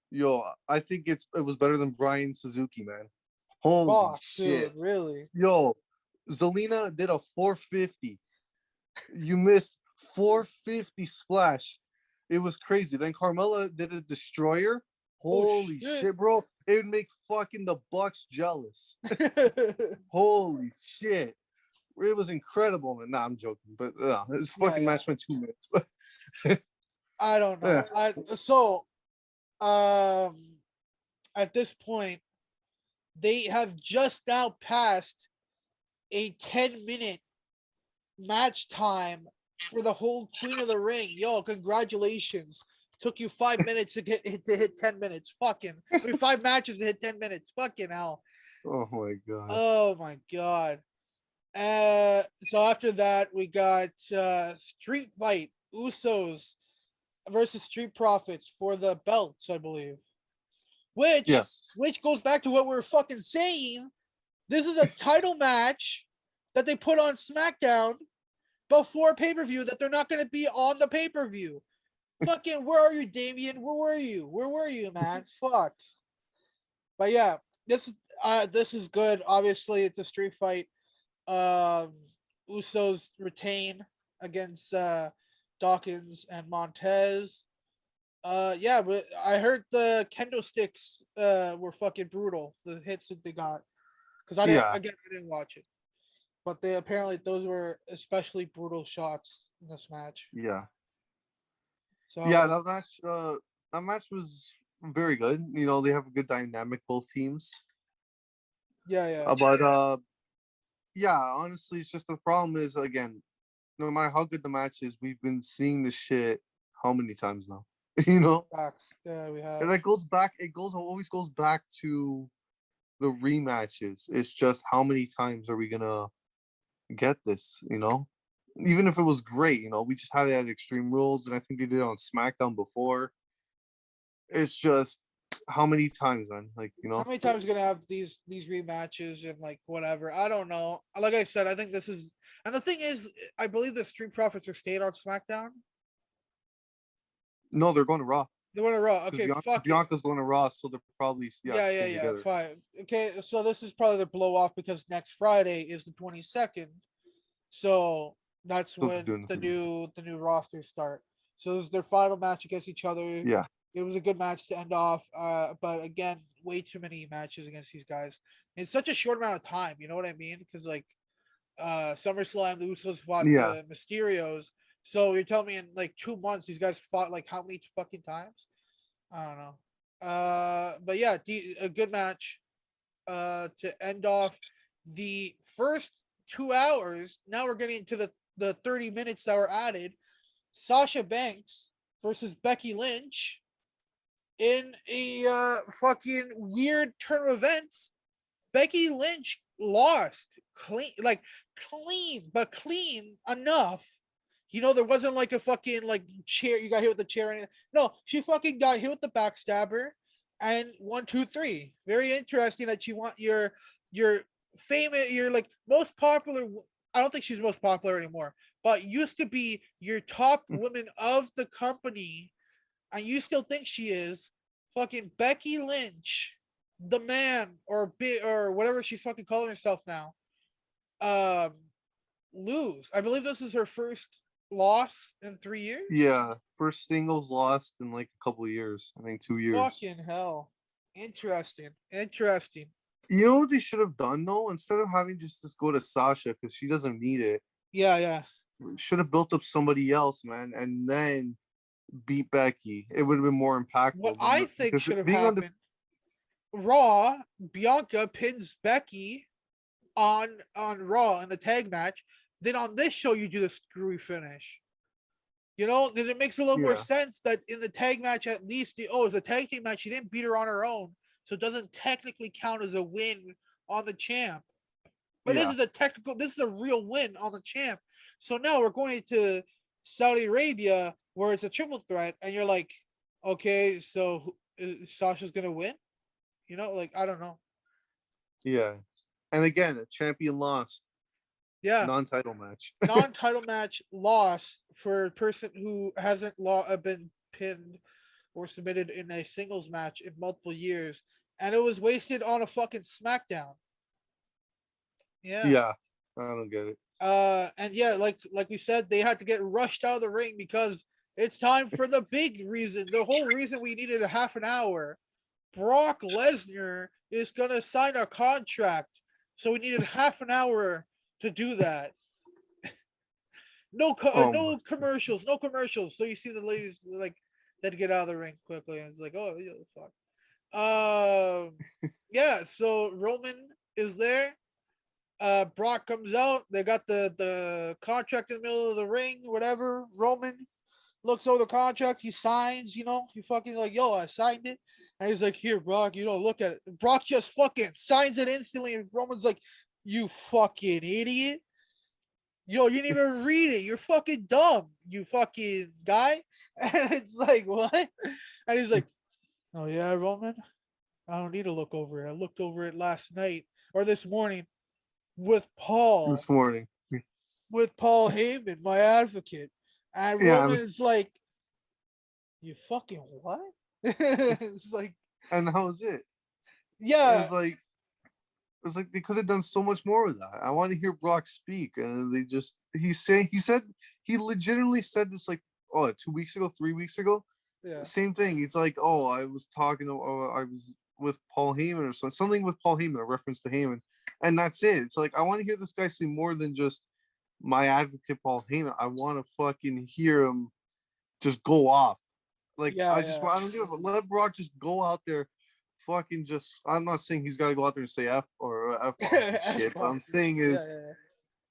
yo, I think it was better than Brian Suzuki, man. Holy Fuck, shit. dude, really? Yo, Zelina did a 450. You missed 450 splash. It was crazy. Then Carmella did a destroyer. Oh Holy shit! shit, bro. It would make fucking the Bucks jealous. Holy shit. It was incredible, man. Nah, I'm joking, but this fucking Yeah. match went 2 minutes. I don't Yeah. know. So um at this point they have just now passed a 10-minute match time for the whole Queen of the Ring. Yo, congratulations. Took you 5 minutes to hit 10 minutes. Fucking 5 matches to hit 10 minutes. Fucking hell. Oh my god. Oh my god. So after that we got Street Fight Usos versus Street Profits for the belts, I believe. Yes. Which goes back to what we were fucking saying. This is a title match that they put on SmackDown before pay-per-view that they're not going to be on the pay-per-view. Fucking, where are you, Damien? Where were you? Where were you, man? Fuck. But yeah, this is good. Obviously, it's a street fight. Usos retain against Dawkins and Montez. Yeah, but I heard the kendo sticks were fucking brutal. The hits that they got, because Yeah. I didn't watch it, but they apparently those were especially brutal shots in this match. Yeah. So Yeah, that match was very good. You know, they have a good dynamic, both teams. yeah. But yeah, honestly, it's just the problem is again, no matter how good the match is, we've been seeing this shit how many times now? You know? Facts. Yeah, we have. And that goes back, always goes back to the rematches. It's just how many times are we gonna get this, you know? Even if it was great, you know, we just had it at Extreme Rules, and I think they did it on SmackDown before. It's just how many times, man? Like, you How know? many times are gonna have these rematches and like whatever? I don't know. Like I said, I think this is, and the thing is, I believe the Street Profits are staying on SmackDown. No, they're going to Raw. They went to Raw. Because Okay, fuck it. Bianca's going to Raw, so they're probably staying Yeah. together. Fine. Okay, so this is probably the blow off because next Friday is the 22nd. So that's So they're when doing the this. new rosters start. So this is their final match against each other. Yeah. It was a good match to end off. But again, way too many matches against these guys. It's such a short amount of time, you know what I mean? Because like SummerSlam, the Usos fought Yeah. the Mysterios. So you're telling me in like 2 months these guys fought like how many fucking times? I don't know. But yeah, a good match to end off the first 2 hours. Now we're getting into the 30 minutes that were added. Sasha Banks versus Becky Lynch in a fucking weird turn of events. Becky Lynch lost clean, but clean enough. You know, there wasn't like a fucking like chair. You got hit with the chair. And no, she fucking got hit with the backstabber. And 1, 2, 3. Very interesting that you want your famous, your like most popular. I don't think she's most popular anymore, but used to be your top woman of the company, and you still think she is fucking Becky Lynch, the man or whatever she's fucking calling herself now. Um, lose. I believe this is her first loss in 3 years. Yeah, first singles lost in like a couple of years. I think 2 years. Fucking hell. Interesting. Interesting. You know what they should have done though? Instead of having just go to Sasha because she doesn't need it, Yeah. should have built up somebody else, man, and then beat Becky. It would have been more impactful. What I think should have happened, Raw, Bianca pins Becky on Raw in the tag match. Then on this show, you do the screwy finish. You know, then it makes a little more sense that in the tag match, at least, it's a tag team match. She didn't beat her on her own, so it doesn't technically count as a win on the champ. But this is a real win on the champ. So now we're going to Saudi Arabia where it's a triple threat, and you're like, okay, so Sasha's gonna win? You know, like, I don't know. Yeah. And again, a champion lost. Yeah. Non-title match. Non-title match loss for a person who hasn't been pinned or submitted in a singles match in multiple years. And it was wasted on a fucking Smackdown. Yeah. I don't get it. And yeah, like we said, they had to get rushed out of the ring because it's time for the big reason. The whole reason we needed a half an hour. Brock Lesnar is gonna sign a contract, so we needed half an hour to do that. No commercials. So you see the ladies like that get out of the ring quickly, and it's like, oh, fuck. Yeah. So Roman is there. Brock comes out. They got the contract in the middle of the ring, whatever. Roman looks over the contract. He signs. You know, he fucking like, yo, I signed it. And he's like, here, Brock, you don't look at it. Brock just fucking signs it instantly. And Roman's like, you fucking idiot. Yo, you didn't even read it. You're fucking dumb, you fucking guy. And it's like, what? And he's like, oh, yeah, Roman? I don't need to look over it. I looked over it last night or this morning with Paul. This morning. With Paul Heyman, my advocate. And Roman's like, you fucking what? It's like, and how was it? Yeah, it's like they could have done so much more with that. I want to hear Brock speak, and he said he legitimately said this like 2 weeks ago, 3 weeks ago. Yeah, same thing. He's like, I was I was with Paul Heyman or something with Paul Heyman, a reference to Heyman, and that's it. It's like I want to hear this guy say more than just my advocate Paul Heyman. I want to fucking hear him just go off. Like, I don't give a let Brock just go out there, fucking just. I'm not saying he's got to go out there and say F or F shit. What I'm saying is, at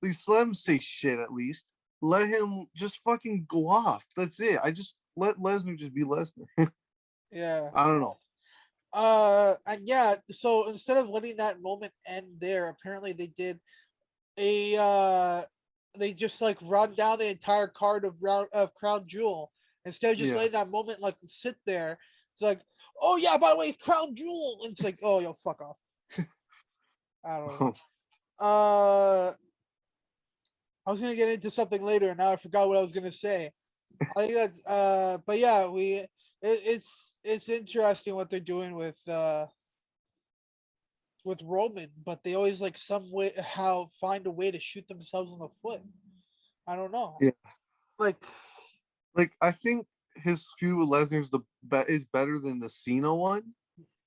least let him say shit. At least let him just fucking go off. That's it. I just let Lesnar just be Lesnar. Yeah. I don't know. And yeah. So instead of letting that moment end there, apparently they did they just like run down the entire card of Crown Jewel. Instead of just letting that moment like sit there, it's like, oh yeah, by the way, Crown Jewel. And it's like, oh, yo, fuck off. I don't know. I was gonna get into something later, and now I forgot what I was gonna say. I think that's but yeah, it's interesting what they're doing with Roman, but they always like find a way to shoot themselves in the foot. I don't know. Yeah. Like I think his feud with Lesnar is better than the Cena one.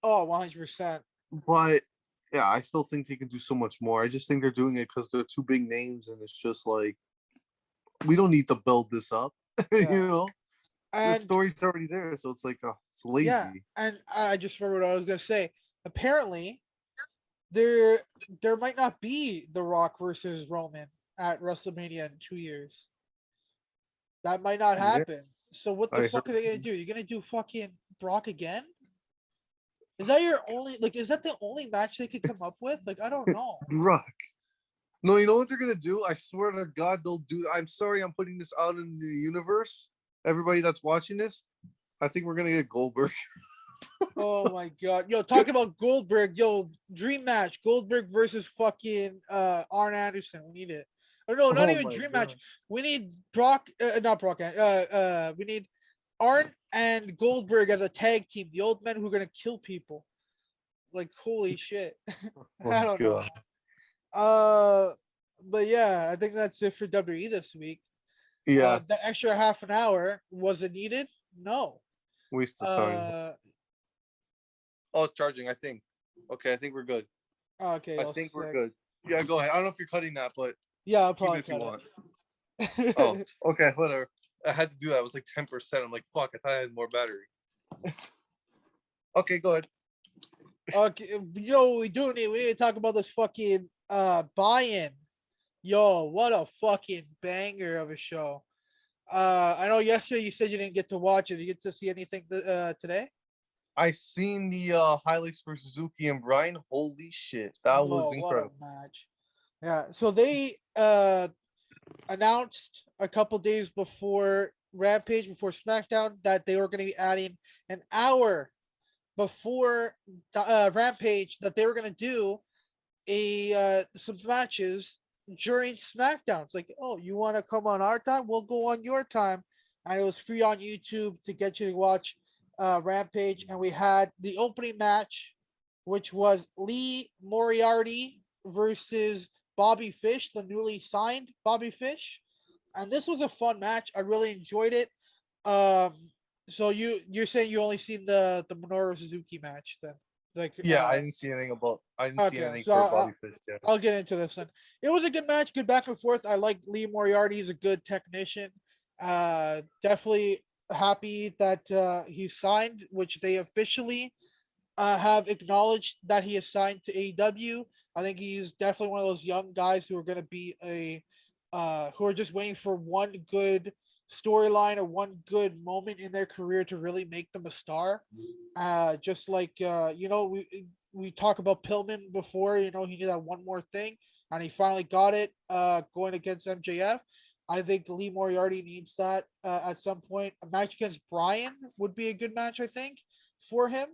Oh, 100%. But yeah, I still think they can do so much more. I just think they're doing it because they're two big names, and it's just like we don't need to build this up. Yeah. You know, and the story's already there, so it's like it's lazy. Yeah, and I just remember what I was gonna say. Apparently, there might not be The Rock versus Roman at WrestleMania in 2 years. That might not happen. So what the fuck are they gonna do? You're gonna do fucking Brock again? Is that your only is that the only match they could come up with? Like, I don't know. Brock. No, you know what they're gonna do? I swear to God, they'll do. I'm sorry, I'm putting this out in the universe. Everybody that's watching this, I think we're gonna get Goldberg. Oh my god. Yo, talking about Goldberg, yo, dream match. Goldberg versus fucking Arn Anderson. We need it. Oh no, not Oh even my dream match. God. We need Brock not Brock we need Arn and Goldberg as a tag team, the old men who are gonna kill people. Like holy shit. Oh I my don't know. God. But yeah, I think that's it for WWE this week. Yeah, The extra half an hour, was it needed? No. waste of time. Uh Oh, it's charging, I think. Okay, I think we're good. okay, I I'll think we're sick. good. Yeah, go ahead. I don't know if you're cutting that, but Yeah, I'll keep it probably if you cut want. Oh, it. okay, whatever. I had to do that. It was like 10%. I'm like, fuck, I thought I had more battery. Okay, go ahead. Okay, yo, we do need to talk about this fucking buy-in. Yo, what a fucking banger of a show. I know yesterday you said you didn't get to watch it. Did you get to see anything today? I seen the highlights for Suzuki and Brian. Holy shit. That was Yo, what a incredible. match. Yeah, so they announced a couple days before Rampage, before SmackDown, that they were going to be adding an hour before Rampage, that they were going to do some matches during SmackDown. It's like, oh, you want to come on our time? We'll go on your time. And it was free on YouTube to get you to watch Rampage. And we had the opening match, which was Lee Moriarty versus Bobby Fish, the newly signed Bobby Fish. And this was a fun match. I really enjoyed it. Um, so you're saying you only seen the Minoru Suzuki match then? Like Yeah, I didn't see anything okay, so for Bobby Fish. Yeah. I'll get into this one. It was a good match, good back and forth. I like Lee Moriarty. He's a good technician. Definitely happy that he signed, which they officially have acknowledged that he is signed to AEW. I think he's definitely one of those young guys who are going to be who are just waiting for one good storyline or one good moment in their career to really make them a star. Just like we talk about Pillman before. You know, he did that one more thing, and he finally got it. Going against MJF. I think Lee Moriarty needs that at some point. A match against Bryan would be a good match, I think, for him.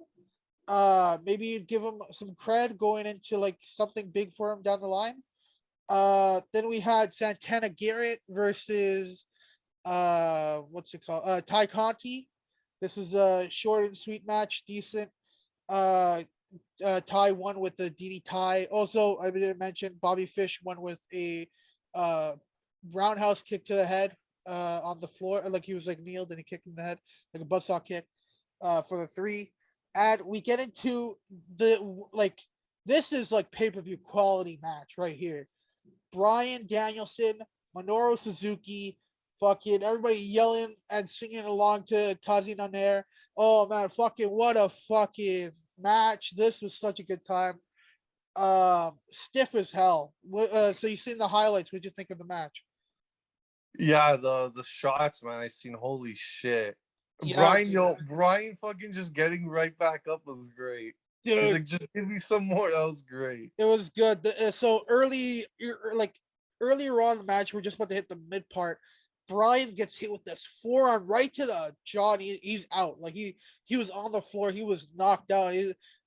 Maybe you'd give him some cred going into like something big for him down the line. Then we had Santana Garrett versus what's it called? Ty Conti. This was a short and sweet match, decent. Uh, Ty won with the DD. Also, I didn't mention Bobby Fish won with a uh roundhouse kick to the head on the floor, like he was like kneeled and he kicked him in the head like a buttsaw kick for the 3. And we get into the like this is like pay-per-view quality match right here. Bryan Danielson, Minoru Suzuki, fucking everybody yelling and singing along to Kazi on Air. Oh man, fucking what a fucking match. This was such a good time. Stiff as hell. So you seen the highlights. What'd you think of the match? Yeah, the shots, man. I seen. Holy shit. Yeah, Brian fucking just getting right back up was great. He's dude, like, just give me some more. That was great. it was good. So like earlier on in the match, we're just about to hit the mid part. Bryan gets hit with this forearm right to the jaw, and he's out. Like he was on the floor, he was knocked out.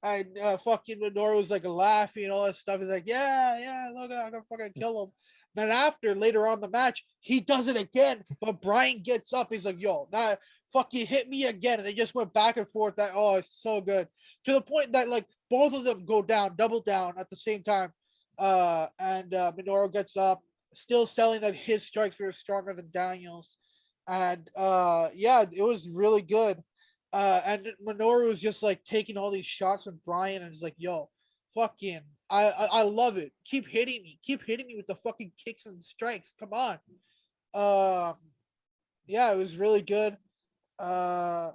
And fucking Minoru was like laughing and all that stuff. He's like, yeah, look, I'm gonna fucking kill him. Then after later on the match, he does it again, but Bryan gets up. He's like, yo, that fucking hit me again. And they just went back and forth. That it's so good to the point that like both of them go down, double down at the same time. And Minoru gets up, still selling that his strikes were stronger than Daniel's. And yeah, it was really good. And Minoru was just like taking all these shots from Bryan and is like, yo, fucking I love it. Keep hitting me. Keep hitting me with the fucking kicks and strikes. Come on. Um yeah, it was really good. Uh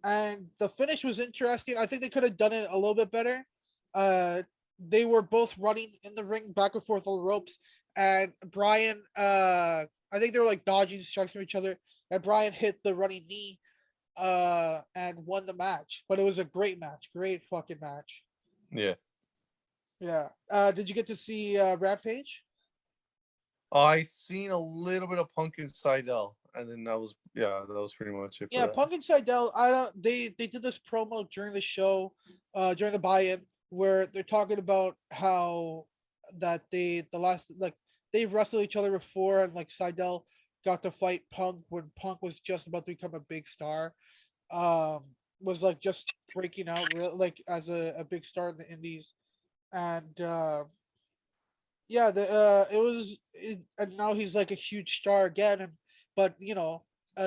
and the finish was interesting. I think they could have done it a little bit better. Uh they were both running in the ring back and forth on the ropes, and Bryan I think they were like dodging strikes from each other, and Bryan hit the running knee and won the match. But it was a great match. Great fucking match. Yeah. Yeah. Did you get to see Rampage? I seen a little bit of Punk and Seidel, and then that was pretty much it for Yeah, that. Punk and Seidel. I don't. They did this promo during the show, during the buy-in, where they're talking about how that they've wrestled each other before, and like Seidel got to fight Punk when Punk was just about to become a big star. Um, was like just breaking out real like as a big star in the Indies, and yeah, and now he's like a huge star again, and but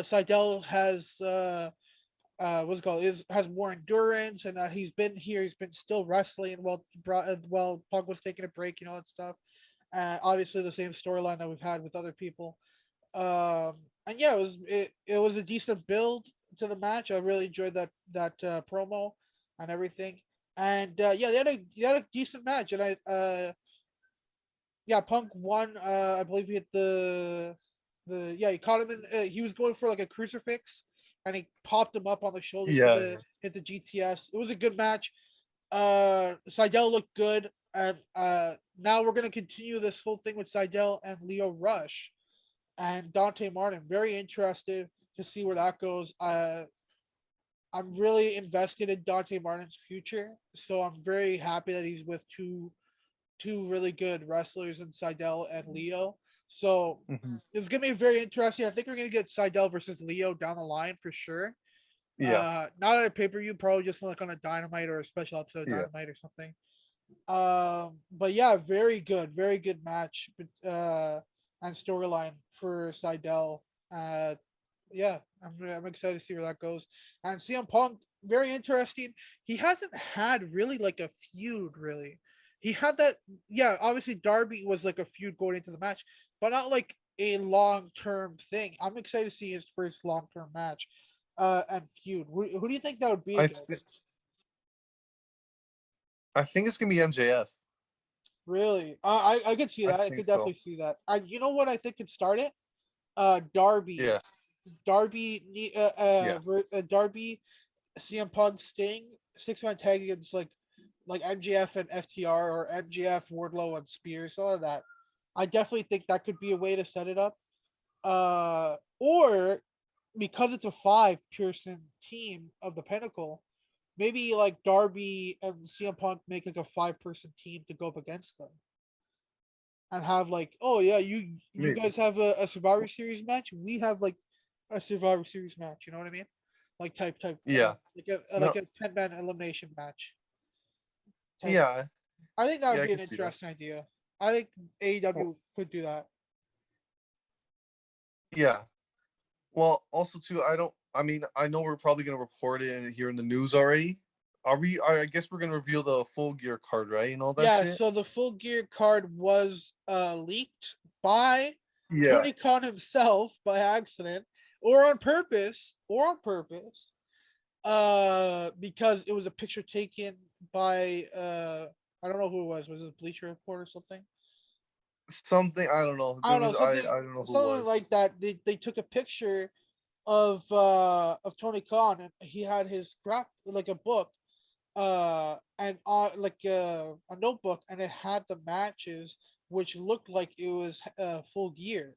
Seidel has what's it called is has more endurance, and that he's been here, he's been still wrestling while Punk was taking a break, and stuff. Obviously, the same storyline that we've had with other people. And yeah, it was a decent build to the match. I really enjoyed that promo and everything. And yeah, they had a decent match, and Punk won. I believe he hit he caught him in. He was going for like a crucifix, and he popped him up on the shoulders for Yeah, hit the GTS. It was a good match. Seidel looked good, and now we're gonna continue this whole thing with Seidel and Lio Rush and Dante Martin. Very interested to see where that goes. I'm really invested in Dante Martin's future, so I'm very happy that he's with two really good wrestlers in Seidel and Leo. So hmm it's gonna be very interesting. I think we're gonna get Seidel versus Leo down the line for sure. yeah, Not at a pay per view, probably just like on a Dynamite or a special episode of yeah. Dynamite or something. But yeah, very good match. And storyline for Seidel. Uh, yeah, I'm excited to see where that goes. And CM Punk, very interesting. He hasn't had really like a feud, really. He had that, yeah, obviously Darby was like a feud going into the match, but not like a long term thing. I'm excited to see his first long term match, and feud. Who do you think that would be I th- against? I think it's gonna be MJF. Really? I could see I that. I think could so. definitely see that. And you know what I think could start it? Darby. Yeah, yeah, Darby, CM Punk, Sting, 6-man tag against like MJF and FTR, or MJF, Wardlow, and Spears, all of that. I definitely think that could be a way to set it up. Or because it's a 5-person team of the Pinnacle, maybe like Darby and CM Punk make like a 5-person team to go up against them, and have like, oh yeah, you maybe. guys have a Survivor Series match, we have like a Survivor Series match. You know what I mean? Like type Yeah, like no, a 10-man elimination match type. yeah, I think that would yeah. I be can an see that. interesting idea. I think Well, AEW could do that. yeah. Well, also too, I don't. I mean, I know we're probably gonna report it here in the news already. Are we? I guess we're gonna reveal the full gear card, right, and all that Yeah, shit. so the Full Gear card was leaked by Yeah, Tony Khan himself by accident, or on purpose, because it was a picture taken by I don't know who it was. Was it Bleacher Report or something? something. I don't know. I There don't know, was. something I don't know who it something was. like that. They took a picture of Tony Khan, and he had his scrap like a book, and like a notebook, and it had the matches, which looked like it was Full Gear.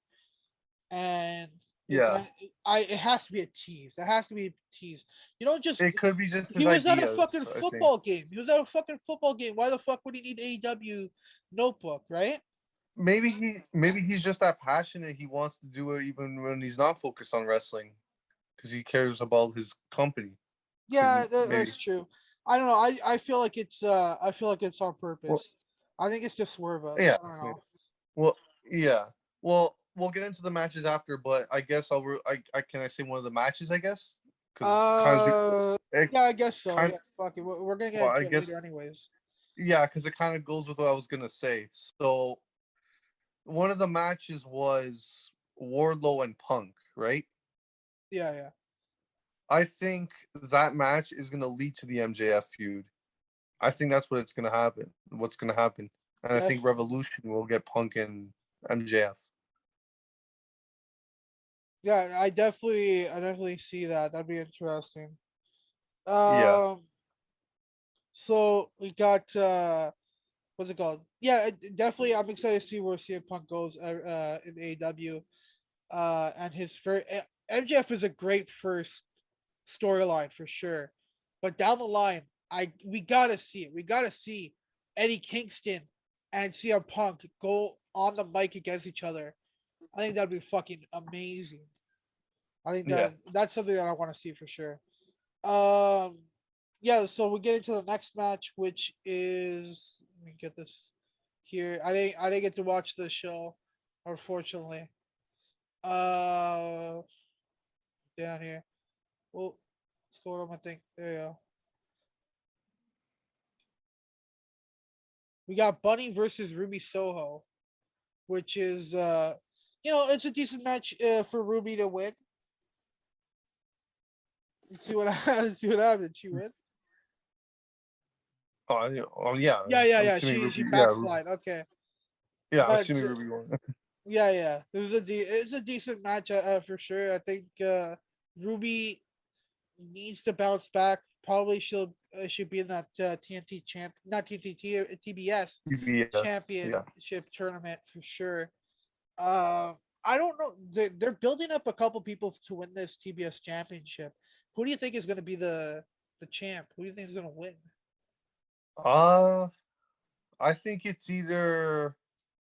And it's Yeah, it has to be a tease. It has to be a tease. You don't just it could be just he his was at a ideas. fucking I think football game. He was at a fucking football game. Why the fuck would he need AEW notebook, right? maybe he's just that passionate. He wants to do it even when he's not focused on wrestling because he cares about his company. Could Yeah, maybe. that's true. I don't know. I feel like I feel like it's on Well, purpose. I think it's just swerve us. yeah. I don't Maybe. know. Well, yeah. Well, we'll get into the matches after, but I guess I can I say one of the matches, I guess, because kind of Uh, it yeah, I guess so. kind Yeah, fuck it. We're gonna well, get I into it later, guess anyways. yeah, because it kind of goes with what I was gonna say. So one of the matches was Wardlow and Punk, right? Yeah, yeah. I think that match is gonna lead to the MJF feud. I think that's what it's gonna happen. What's gonna happen, and I think Definitely. Revolution will get Punk and MJF. Yeah, I definitely see that. That'd be interesting. Yeah, Um, so we got what's it called? Yeah, definitely. I'm excited to see where CM Punk goes in AEW. And his first MJF is a great first storyline for sure, but down the line, we gotta see it. We gotta see Eddie Kingston and CM Punk go on the mic against each other. I think that'd be fucking amazing. I think Yeah. that's something that I want to see for sure. Um, yeah. So we get into the next match, which is let me get this here. I didn't get to watch the show, unfortunately. Uh, down here. Well, what's going on my thing? There you go. We got Bunny versus Ruby Soho, which is it's a decent match for Ruby to win. Let's see what see what happens. She win. Oh yeah. I'm Yeah. assuming She Ruby. Yeah, backslide. Okay, yeah. I'm but assuming Ruby won. yeah. It's a decent match for sure. I think Ruby needs to bounce back. Probably should be in that TNT champ, not TNT, TBS TBS. Yeah. championship tournament for sure. Uh, I don't know. They're building up a couple people to win this TBS championship. Who do you think is going to be the champ? Who do you think is going to win? Uh, I think it's either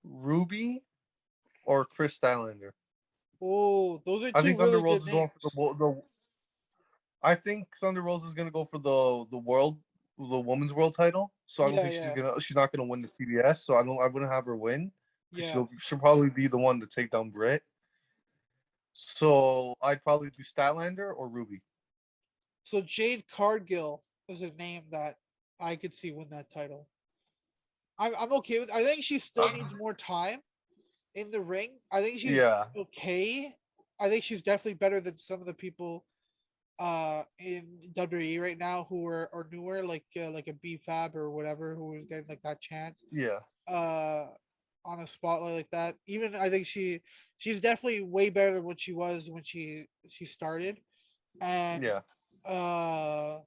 Ruby or Chris Stylander. Oh, those are I two think Thunder really Rose good is going for names. the. I think Thunder Rose is gonna go for the women's world title. So I don't Yeah, think yeah, she's not gonna win the TBS. So I wouldn't have her win because yeah. she'll probably be the one to take down Britt. So I'd probably do Statlander or Ruby. So Jade Cargill is a name that I could see win that title. I'm okay with. I think she still needs more time in the ring. I think she's Yeah, okay. I think she's definitely better than some of the people in WWE right now who are newer, like a B Fab or whatever, who was getting like that chance yeah, uh on a spotlight like that. Even I think she's definitely way better than what she was when she started. And yeah, uh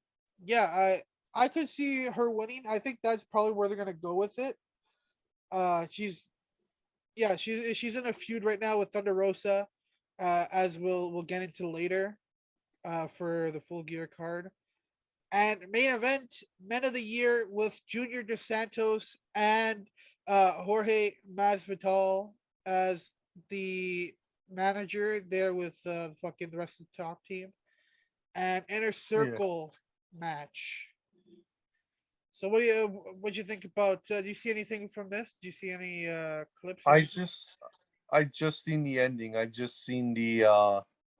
yeah, I could see her winning. I think that's probably where they're gonna go with it. She's yeah, she's in a feud right now with Thunder Rosa, as we'll get into later, for the full gear card. And main event, Men of the Year with Junior Dos Santos and Jorge Masvidal as the manager there with fucking the rest of the top team. And Inner yeah. Circle match. So what do you think about? Do you see anything from this? Do you see any clips or I anything? just I just seen the ending. I just seen the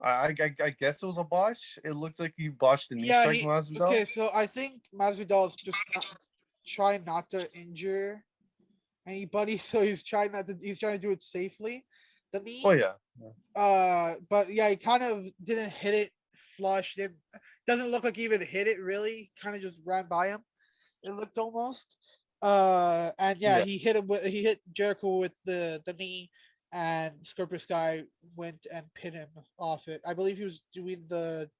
I guess it was a botch. It looked like he botched the knee Yeah, strike he from Masvidal. okay. So I think Masvidal is just trying not to injure anybody, so he's trying to do it safely. The Oh knee, yeah. but yeah, he kind of didn't hit it flush. It doesn't look like he even hit it really. Kind of just ran by him. It looked almost. And yeah, Yeah. he hit Jericho with the knee, and Scorpio Sky went and pinned him off it. I believe he was doing the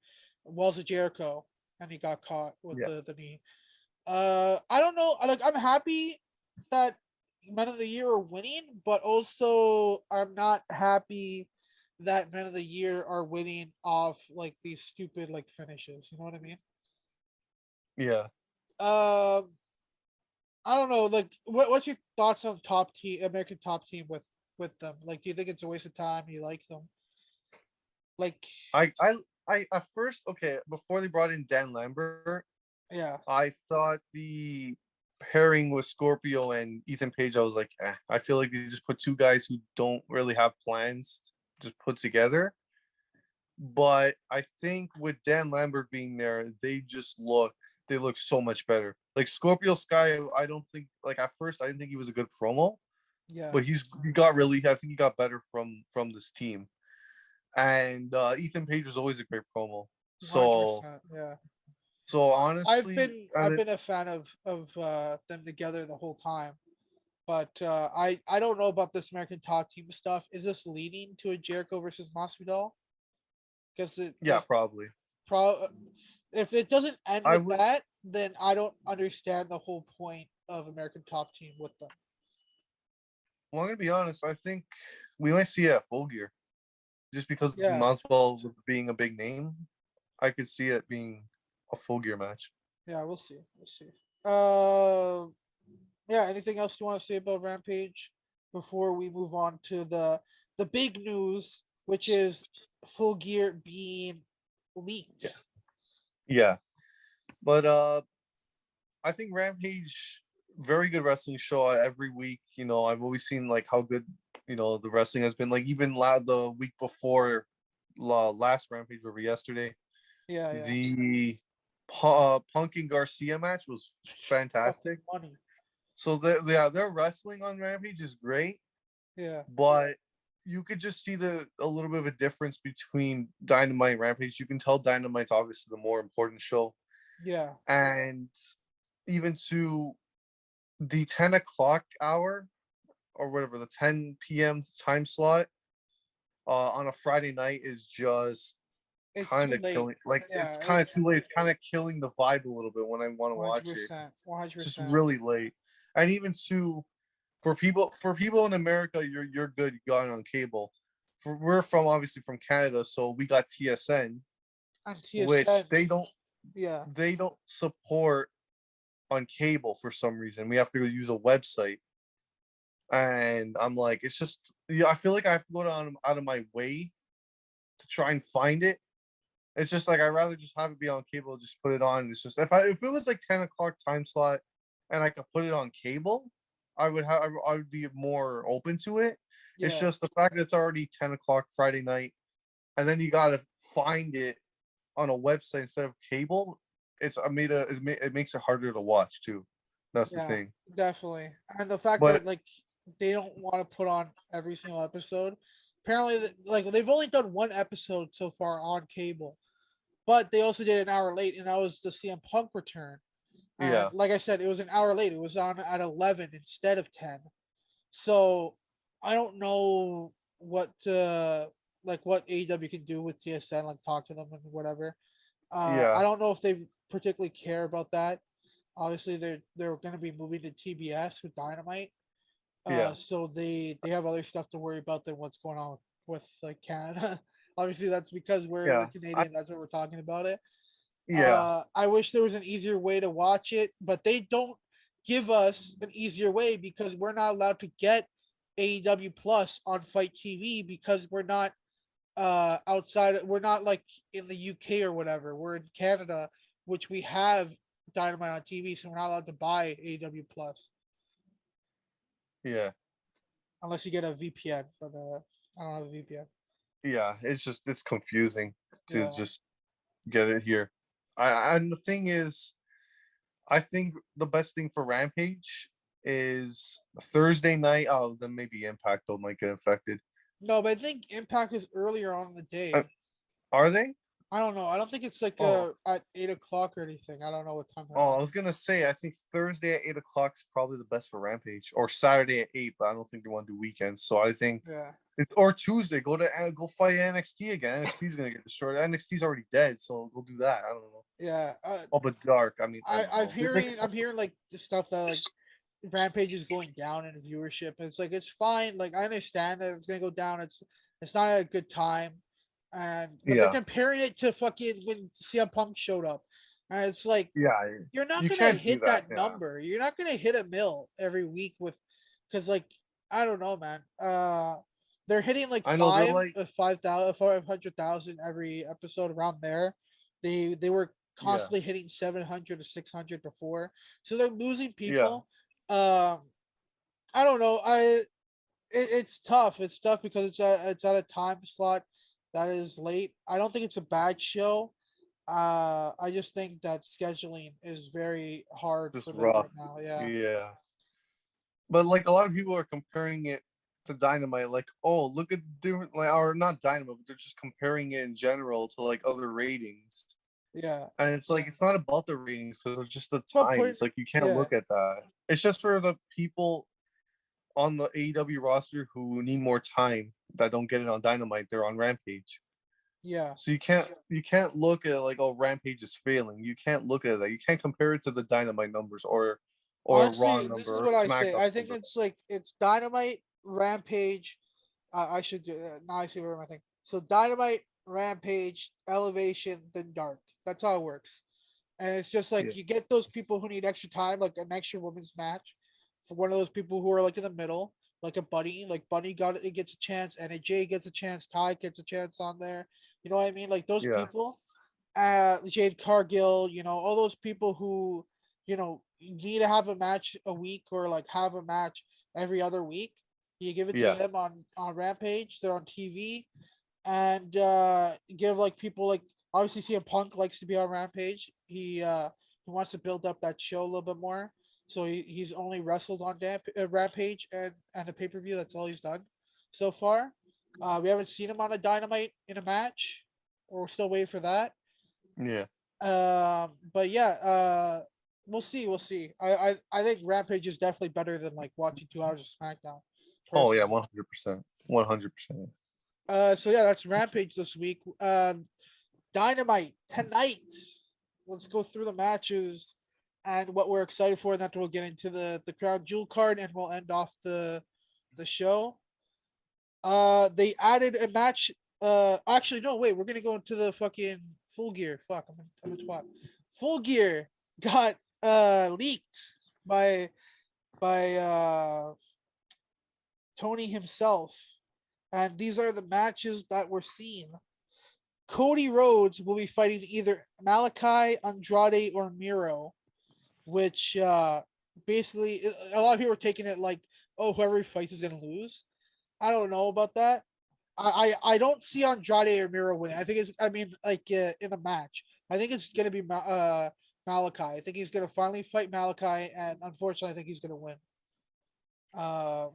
Walls of Jericho, and he got caught with Yeah. the knee. I don't know. Like, I'm happy that Men of the Year are winning, but also I'm not happy that Men of the Year are winning off like these stupid like finishes. You know what I mean? Yeah. Um, I don't know. Like, what's your thoughts on top team, American top team with them? Like, do you think it's a waste of time? You like them? Like, I I I at first, okay, before they brought in Dan Lambert, yeah, I thought the pairing with Scorpio and Ethan Page, I was like, I feel like they just put two guys who don't really have plans just put together. But I think with Dan Lambert being there, they look so much better. Like Scorpio Sky, I don't think, like, at first I didn't think he was a good promo, yeah, but he got really, I think he got better from this team. And Ethan Page was always a great promo. So 100%, yeah. I've honestly, been and I've been a fan of them together the whole time, but I don't know about this American top team stuff. Is this leading to a Jericho versus Masvidal? Because it yeah, like probably. pro If it doesn't end I with would. that, then I don't understand the whole point of American Top Team with them. Well, I'm gonna be honest. I think we might see it at Full Gear, just because it's Yeah, Masvidal being a big name. I could see it being a Full Gear match. yeah, we'll see. We'll see. Uh, yeah. Anything else you want to say about Rampage before we move on to the big news, which is Full Gear being Yeah, leaked? yeah. But I think Rampage, very good wrestling show every week. I've always seen like how good the wrestling has been. Like even the week before last Rampage, over yesterday, Yeah, yeah. the Punk and Garcia match was Fucking fantastic. money. So their wrestling on Rampage is great, Yeah, but you could just see a little bit of a difference between Dynamite and Rampage. You can tell Dynamite's obviously the more important show, yeah. and even to the 10 o'clock hour or whatever, the 10 p.m. time slot on a Friday night is just It's kind too of late. killing. Like it's Yeah, kind of it's too late. It's kind of killing the vibe a little bit when I want to one hundred watch it. percent, one hundred It's just percent. really late, and even to for people in America, you're good. You got it on cable. We're from obviously from Canada, so we got TSN, On which TSN, they don't yeah, they don't support on cable for some reason. We have to go use a website, and I'm like, it's just yeah. I feel like I have to go down out of my way to try and find it. It's just like I'd rather just have it be on cable, just put it on. It's just if it was like 10 o'clock time slot and I could put it on cable, I would be more open to it. It's yeah, just the fact that it's already 10 o'clock Friday night, and then you gotta find it on a website instead of cable. It makes it harder to watch too. That's the yeah, thing. definitely. And the fact But that like they don't want to put on every single episode. Apparently, like they've only done one episode so far on cable, but they also did an hour late, and that was the CM Punk return. And yeah, like I said, it was an hour late. It was on at 11 instead of 10. So I don't know what AEW can do with TSN, like talk to them and whatever. I yeah, don't know if they particularly care about that. Obviously, they're going to be moving to TBS with Dynamite, yeah, so they have other stuff to worry about than what's going on with like Canada. Obviously, that's because we're yeah. Canadian. That's what we're talking about it. Yeah, I wish there was an easier way to watch it, but they don't give us an easier way because we're not allowed to get AEW Plus on Fight TV because we're not outside. We're not like in the UK or whatever. We're in Canada, which we have Dynamite on TV, so we're not allowed to buy AEW Plus yeah, unless you get a VPN. But I don't have a VPN. yeah. It's confusing to Yeah, just get it here. And the thing is, I think the best thing for Rampage is Thursday night. Oh, then maybe Impact though might get affected. no, but I think Impact is earlier on in the Uh, day. are they? I don't know. I don't think it's like Oh, at 8 o'clock or anything. I don't know what time they're oh, on. I was gonna say I think Thursday at 8 o'clock is probably the best for Rampage, or Saturday at 8. But I don't think they want to do weekends. So I think Yeah, or Tuesday go fight NXT again. NXT's gonna get destroyed. NXT's already dead, so we'll do that. I don't know. yeah. Oh, but dark. I mean, I don't know. I'm hearing like the stuff that like Rampage is going down in viewership. It's like it's fine. Like I understand that it's gonna go down. It's not a good time, but they're Yeah, comparing it to fucking when CM Punk showed up, and it's like yeah. you're not You gonna can't do hit that. that Yeah. number. You're not gonna hit a mill every week with, because like I don't know, man. They're hitting like I know they're like, 500,000 every episode around there. They were yeah, constantly hitting 700 to 600 before, so they're losing yeah, people. Um, I don't know. It's tough. It's tough because it's at a time slot that is late. I don't think it's a bad show. I just think that scheduling is very hard it's for just them right rough. now. Yeah, Yeah. But like a lot of people are comparing it to Dynamite, like, oh, look at different, like, or not Dynamite, but they're just comparing it in general to like other ratings. yeah. And it's like, it's not about the ratings because it's just the But put times. Like, you can't yeah, look at that. It's just for the people on the AEW roster who need more time that don't get it on Dynamite. They're on Rampage. Yeah. So you can't look at it like, oh, Rampage is failing. You can't look at it that. You can't compare it to the Dynamite numbers or a Raw Honestly, this number is or what I say. SmackDown I think number. it's like it's Dynamite, Rampage. I should do now. I see where my thing. So Dynamite, Rampage, Elevation, then Dark. That's how it works. And it's just Yeah, like you get those people who need extra time, like an extra women's match, for one of those people who are like in the middle, like a Bunny. Like Bunny got it gets a chance, and a Jay gets a chance, Ty gets a chance on there. You know what I mean? Like those yeah, people, Jade Cargill, all those people who, need to have a match a week or like have a match every other week. You give it to yeah, them on Rampage. They're on TV, and give like people like obviously CM Punk likes to be on Rampage. He wants to build up that show a little bit more. So he's only wrestled on Rampage and a pay per view. That's all he's done so far. We haven't seen him on a Dynamite in a match. We're still waiting for that. yeah. But yeah, we'll see. We'll see. I think Rampage is definitely better than like watching 2 hours of SmackDown. Oh yeah, Personally. 100%, 100%. So yeah, that's Rampage this week. Dynamite tonight. Let's go through the matches and what we're excited for, and then we'll get into the Crown Jewel card, and we'll end off the show. They added a match. Actually, no, wait. We're gonna go into the fucking Full Gear. Fuck, I'm a twat. Full Gear got leaked by by Tony himself, and these are the matches that we're seeing. Cody Rhodes will be fighting either Malachi, Andrade, or Miro, which basically a lot of people are taking it like, oh, whoever he fights is gonna lose. I don't know about that. I don't see Andrade or Miro winning. I think it's like in a match. I think it's gonna be Malachi. I think he's gonna finally fight Malachi, and unfortunately, I think he's gonna win. Uh,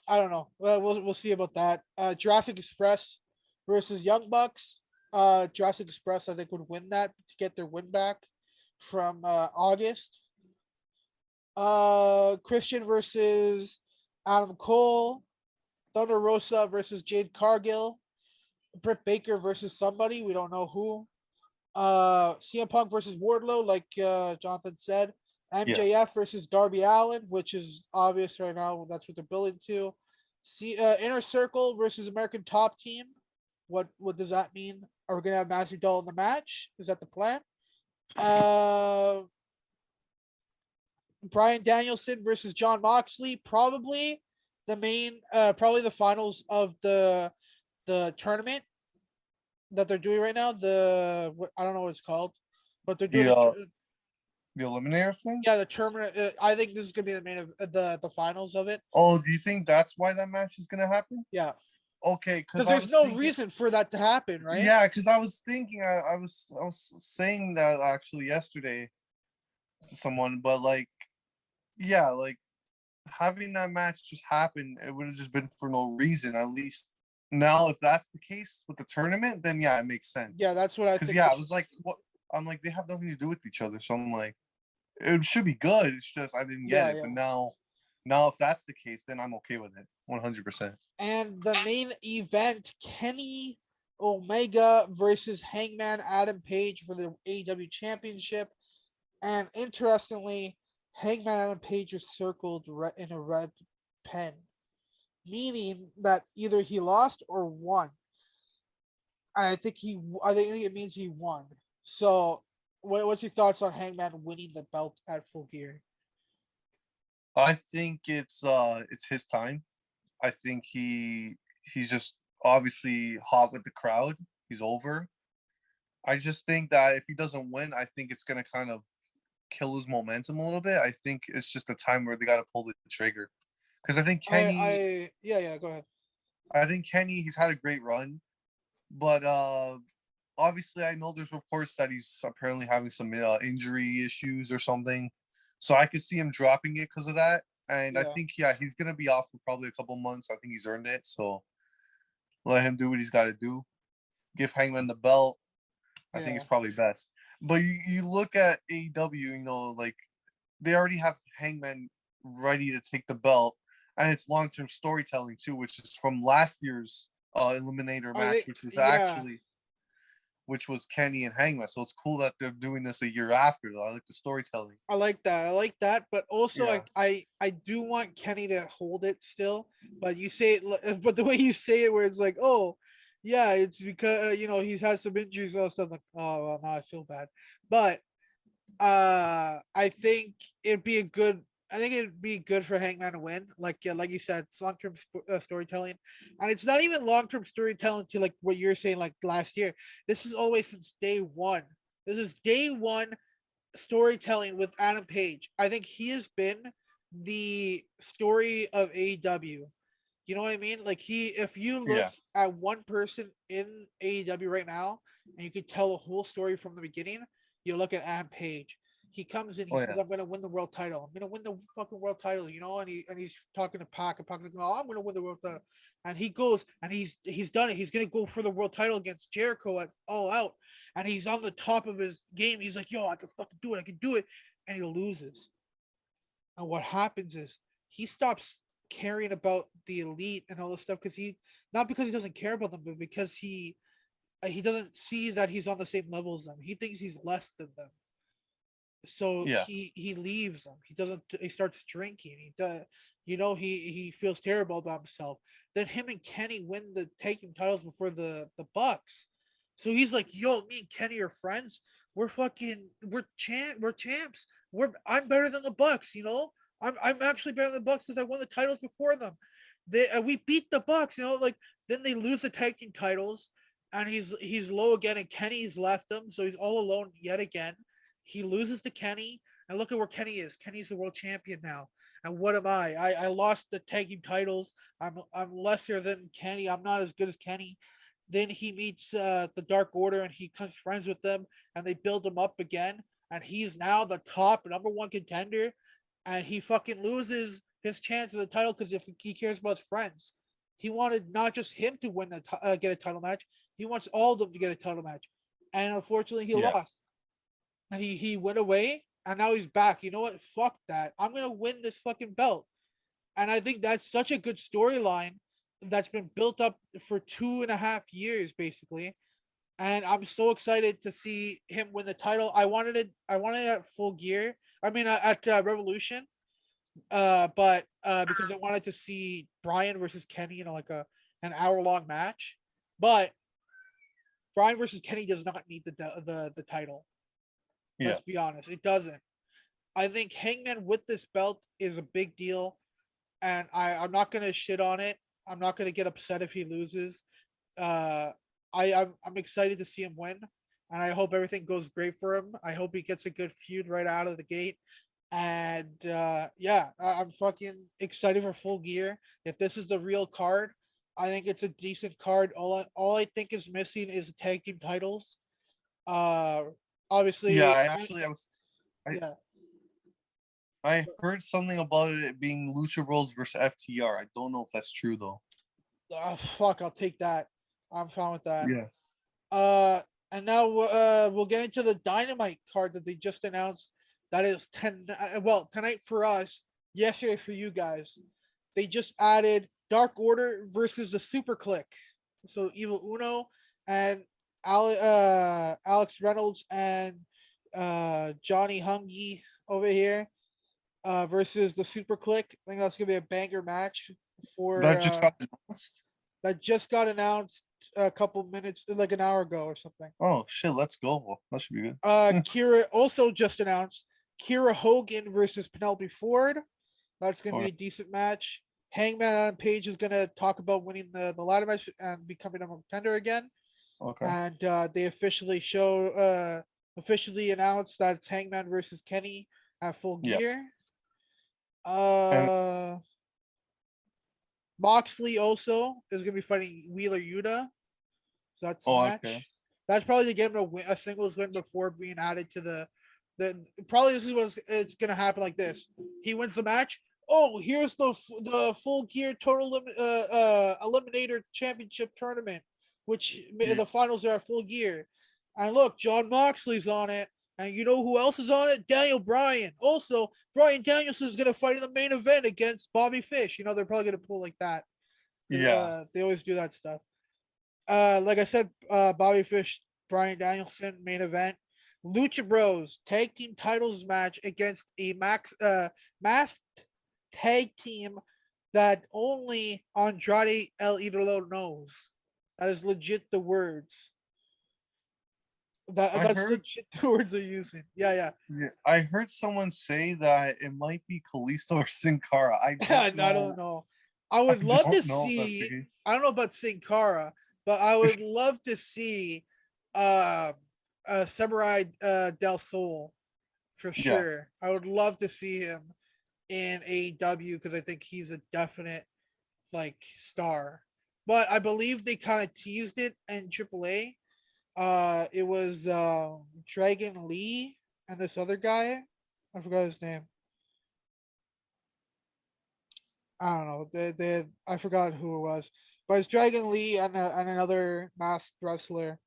I don't know. Well, we'll see about that. Jurassic Express versus Young Bucks. Jurassic Express, I think, would win that to get their win back from August. Christian versus Adam Cole. Thunder Rosa versus Jade Cargill. Britt Baker versus somebody. We don't know who. CM Punk versus Wardlow, like Jonathan said. Yeah. MJF versus Darby Allin, which is obvious right now. That's what they're building to. Inner Circle versus American Top Team. What does that mean? Are we gonna have Masvidal in the match? Is that the plan? Brian Danielson versus John Moxley. Probably the main. Probably the finals of the tournament that they're doing right now. I don't know what it's called, but they're doing The Eliminator thing. yeah, the tournament. I think this is gonna be the main of the finals of it. Oh, do you think that's why that match is gonna happen? Yeah, Okay, because because I there's was no thinking, reason for that to happen, right? yeah, because I was thinking, I was saying that actually yesterday to someone, but like, yeah, like having that match just happen, it would have just been for no reason. At least now, if that's the case with the tournament, then yeah, it makes sense. Yeah, that's what I Because think. yeah, I was like, what? I'm like, they have nothing to do with each other, so I'm like, it should be good. It's just I didn't get it, Yeah. but now if that's the case, then I'm okay with it, 100%. And the main event, Kenny Omega versus Hangman Adam Page for the AEW Championship. And interestingly, Hangman Adam Page is circled in a red pen, meaning that either he lost or won. And I think it means he won. So, what's your thoughts on Hangman winning the belt at Full Gear? I think it's his time. I think he's just obviously hot with the crowd. He's over. I just think that if he doesn't win, I think it's gonna kind of kill his momentum a little bit. I think it's just a time where they got to pull the trigger. Because I think Kenny, Yeah, go ahead. I think Kenny, he's had a great run, but obviously I know there's reports that he's apparently having some injury issues or something. So I could see him dropping it because of that. And I Yeah, think he's gonna be off for probably a couple months. I think he's earned it. So let him do what he's got to do. Give Hangman the belt. I think yeah. it's probably best. But you look at AEW, like they already have Hangman ready to take the belt, and it's long-term storytelling too, which is from last year's Eliminator match, which is Yeah. actually which was Kenny and Hangman. So it's cool that they're doing this a year after. Though I like the storytelling. I like that. But also, Yeah. I do want Kenny to hold it still. But you say it, but the way you say it, where it's like, oh, yeah, it's because he's had some injuries and all stuff. Like, oh, well, now I feel bad. But I think it'd be a good. I think it'd be good for Hangman to win. Like you said, it's long term storytelling, and it's not even long term storytelling to like what you're saying like last year. This is always since day one. This is day one storytelling with Adam Page. I think he has been the story of AEW. You know what I mean? Like if you look Yeah. at one person in AEW right now, and you could tell the whole story from the beginning, you look at Adam Page. He comes in, he says, Yeah. "I'm gonna win the world title. I'm gonna win the fucking world title," and he's talking to Pac, and Pac's like, "Oh, I'm gonna win the world title," and he goes and he's done it. He's gonna go for the world title against Jericho at All Out, and he's on the top of his game. He's like, "Yo, I can fucking do it. I can do it," and he loses. And what happens is he stops caring about the elite and all this stuff because not because he doesn't care about them, but because he doesn't see that he's on the same level as them. He thinks he's less than them. So Yeah. he leaves them. He starts drinking. He feels terrible about himself. Then him and Kenny win the tag team titles before the Bucks. So he's like, "Yo, me and Kenny are friends. We're champs. I'm better than the Bucks, I'm actually better than the Bucks because I won the titles before them. We beat the Bucks, like then they lose the tag team titles and he's low again and Kenny's left him, so he's all alone yet again. He loses to Kenny, and look at where Kenny is. Kenny's the world champion now. And what am I? I lost the tag team titles. I'm lesser than Kenny. I'm not as good as Kenny. Then he meets the Dark Order and he becomes friends with them and they build him up again. And he's now the top number one contender. And he fucking loses his chance of the title because if he cares about his friends, he wanted not just him to win get a title match. He wants all of them to get a title match. And unfortunately, he lost. And he went away, and now he's back. You know what? Fuck that. I'm gonna win this fucking belt. And I think that's such a good storyline that's been built up for 2.5 years, basically. And I'm so excited to see him win the title. I wanted it at Full Gear. I mean, at Revolution. But because I wanted to see Bryan versus Kenny in like an hour-long match. But Bryan versus Kenny does not need the title. Let's be honest, it doesn't. I think Hangman with this belt is a big deal, and I'm not gonna shit on it. I'm not gonna get upset if he loses. I'm excited to see him win, and I hope everything goes great for him. I hope he gets a good feud right out of the gate, and I'm fucking excited for Full Gear. If this is the real card, I think it's a decent card. All I think is missing is the tag team titles. Obviously, Yeah, I heard something about it being Lucha Bros versus FTR. I don't know if that's true though. Fuck, I'll take that. I'm fine with that. Yeah. And now we'll get into the Dynamite card that they just announced. That is tonight for us, yesterday for you guys. They just added Dark Order versus the Super Click. So Evil Uno and Alex Reynolds and Johnny Hungy over here versus the Super Click. I think that's gonna be a banger match for That just got announced. That just got announced a couple minutes, like an hour ago or something. Oh shit, let's go. That should be good. Kira also just announced Kira Hogan versus Penelope Ford. That's gonna be a decent match. Hangman on Page is gonna talk about winning the ladder match and becoming a contender again. Okay. And they officially announced that it's Hangman versus Kenny at Full Gear. Moxley also is gonna be fighting Wheeler Yuta. So that's the match. Okay. That's probably to get him a singles win before being added to the probably this is what it's gonna happen like this. He wins the match. Oh, here's the Full Gear Total Eliminator Championship Tournament, which the finals are at Full Gear. And look, John Moxley's on it. And you know who else is on it? Daniel Bryan. Also, Bryan Danielson is going to fight in the main event against Bobby Fish. They're probably going to pull like that. Yeah. They always do that stuff. Like I said, Bobby Fish Bryan Danielson main event. Lucha Bros tag team titles match against a masked tag team that only Andrade El Idolo knows. That is legit the words. I That's heard, legit the words they're using. Yeah. yeah, I heard someone say that it might be Kalisto or Sin Cara. I don't I know. don't know. I would I love to don't know if that's the see. case. I don't know about Sin Cara, but I would love to see uh, Samurai Del Sol for Yeah. sure. I would love to see him in AEW because I think he's a definite like star. But I believe they kind of teased it in AAA. It was Dragon Lee and this other guy. I forgot his name. I don't know. I forgot who it was, but it's Dragon Lee and another masked wrestler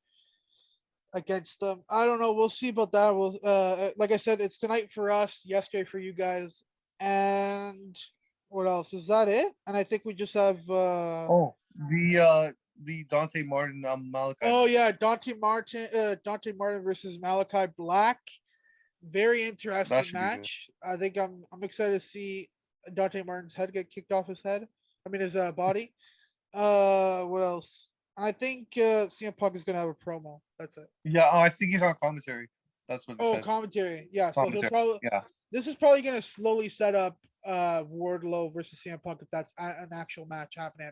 against them. I don't know. We'll see about that. We'll like I said, it's tonight for us, yesterday for you guys, and what else? Is that it? And I think we just have. Oh, the Dante Martin Malachi Oh match. yeah, Dante Martin versus Malachi Black. Very That interesting should be good. match. I think I'm excited to see Dante Martin's head get kicked off his head. I mean his body. What else? I think CM Punk is gonna have a promo. That's it. Yeah, I think he's on commentary. That's what he Oh, said. commentary. Yeah, so he'll Commentary. probably. Yeah. This is probably gonna slowly set up Wardlow versus CM Punk if that's an actual match happening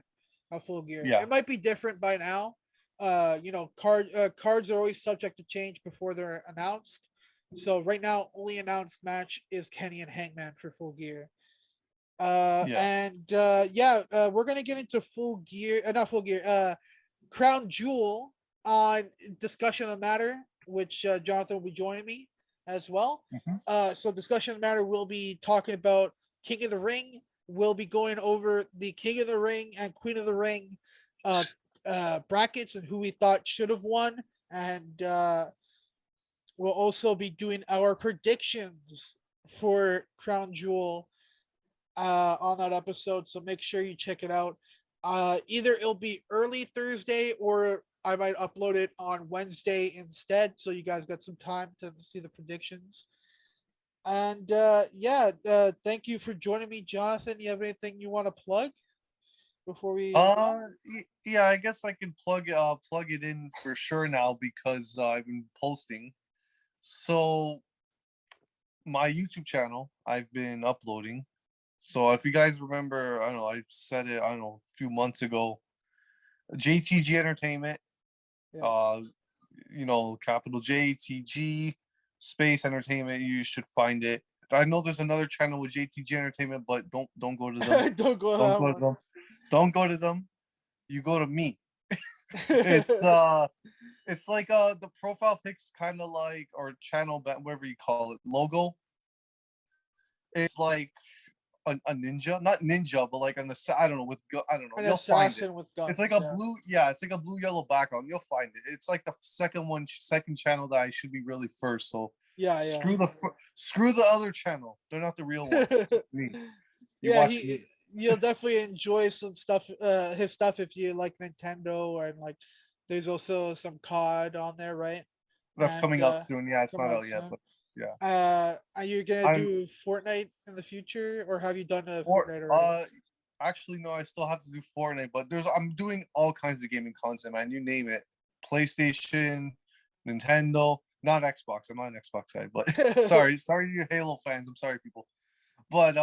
at Full Gear. Yeah. It might be different by now. Cards are always subject to change before they're announced. So right now, only announced match is Kenny and Hangman for Full Gear. Yeah. We're gonna get into Full Gear, not Full Gear. Crown Jewel on discussion of the matter, which Johnathan will be joining me as well. So discussion of the matter, we'll be talking about King of the Ring. We'll be going over the King of the Ring and Queen of the Ring brackets and who we thought should have won, and we'll also be doing our predictions for Crown Jewel on that episode. So make sure you check it out. Either it'll be early Thursday or I might upload it on Wednesday instead. So you guys got some time to see the predictions. And thank you for joining me, Johnathan. You have anything you want to plug before we Yeah, I guess I can plug it in for sure now because I've been posting. So my YouTube channel, I've been uploading. So if you guys remember, I don't know, I said it, I don't know, a few months ago. JTG Entertainment, Yeah. capital JTG space entertainment, you should find it. I know there's another channel with JTG Entertainment, but don't go to them. Don't go Don't that go to one. them. Don't go to them. You go to me. It's like the profile pics kind of like, or channel, whatever you call it, logo. It's like a ninja, not ninja, but like I don't know, I don't know. An You'll find it. assassin with guns. It's like a blue, yeah, it's like a blue yellow background. You'll find it. It's like the second channel that I should be really first. So Yeah. screw the other channel. They're not the real one. Me. You Yeah, watch me. you'll definitely enjoy some stuff, his stuff if you like Nintendo, and like there's also some COD on there, right? That's And coming up soon. Yeah, it's coming not out out yet, soon. but yeah. Are you gonna I'm do Fortnite in the future, or have you done a or Fortnite already? actually no, I still have to do Fortnite, but I'm doing all kinds of gaming content, man. You name it. PlayStation, Nintendo, not Xbox. I'm not an Xbox guy, but sorry you Halo fans. I'm sorry, people. But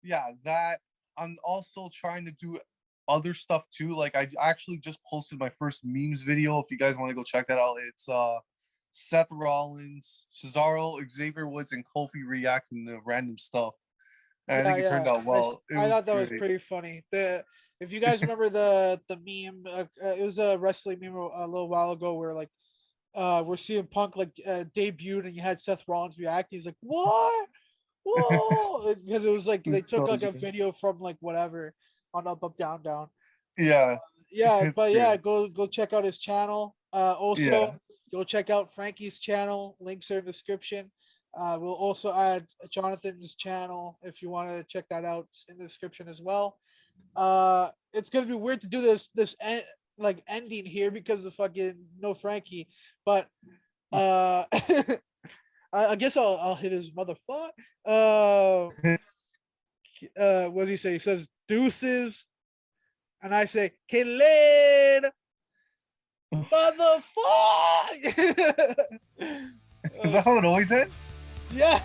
yeah, that I'm also trying to do other stuff too. Like I actually just posted my first memes video. If you guys want to go check that out, it's Seth Rollins, Cesaro, Xavier Woods, and Kofi reacting to random stuff. And I think it turned out well. It I was thought that was great. pretty funny. If you guys remember the meme, it was a wrestling meme a little while ago where like we're seeing Punk like debuted and you had Seth Rollins react. He's like, "What? Whoa!" Because it was like they It's took so like a good. video from like whatever on Up Up Down Down. Yeah, Yeah, it's but yeah, great. go check out his channel. Yeah. Also go check out Frankie's channel. Links are in the description. We'll also add Jonathan's channel if you want to check that out in the description as well. It's gonna be weird to do this like ending here because of fucking no Frankie, but I guess I'll hit his motherfucker. What does he say? He says deuces, and I say Khaled, motherfucker. Is that how it always ends? Yeah.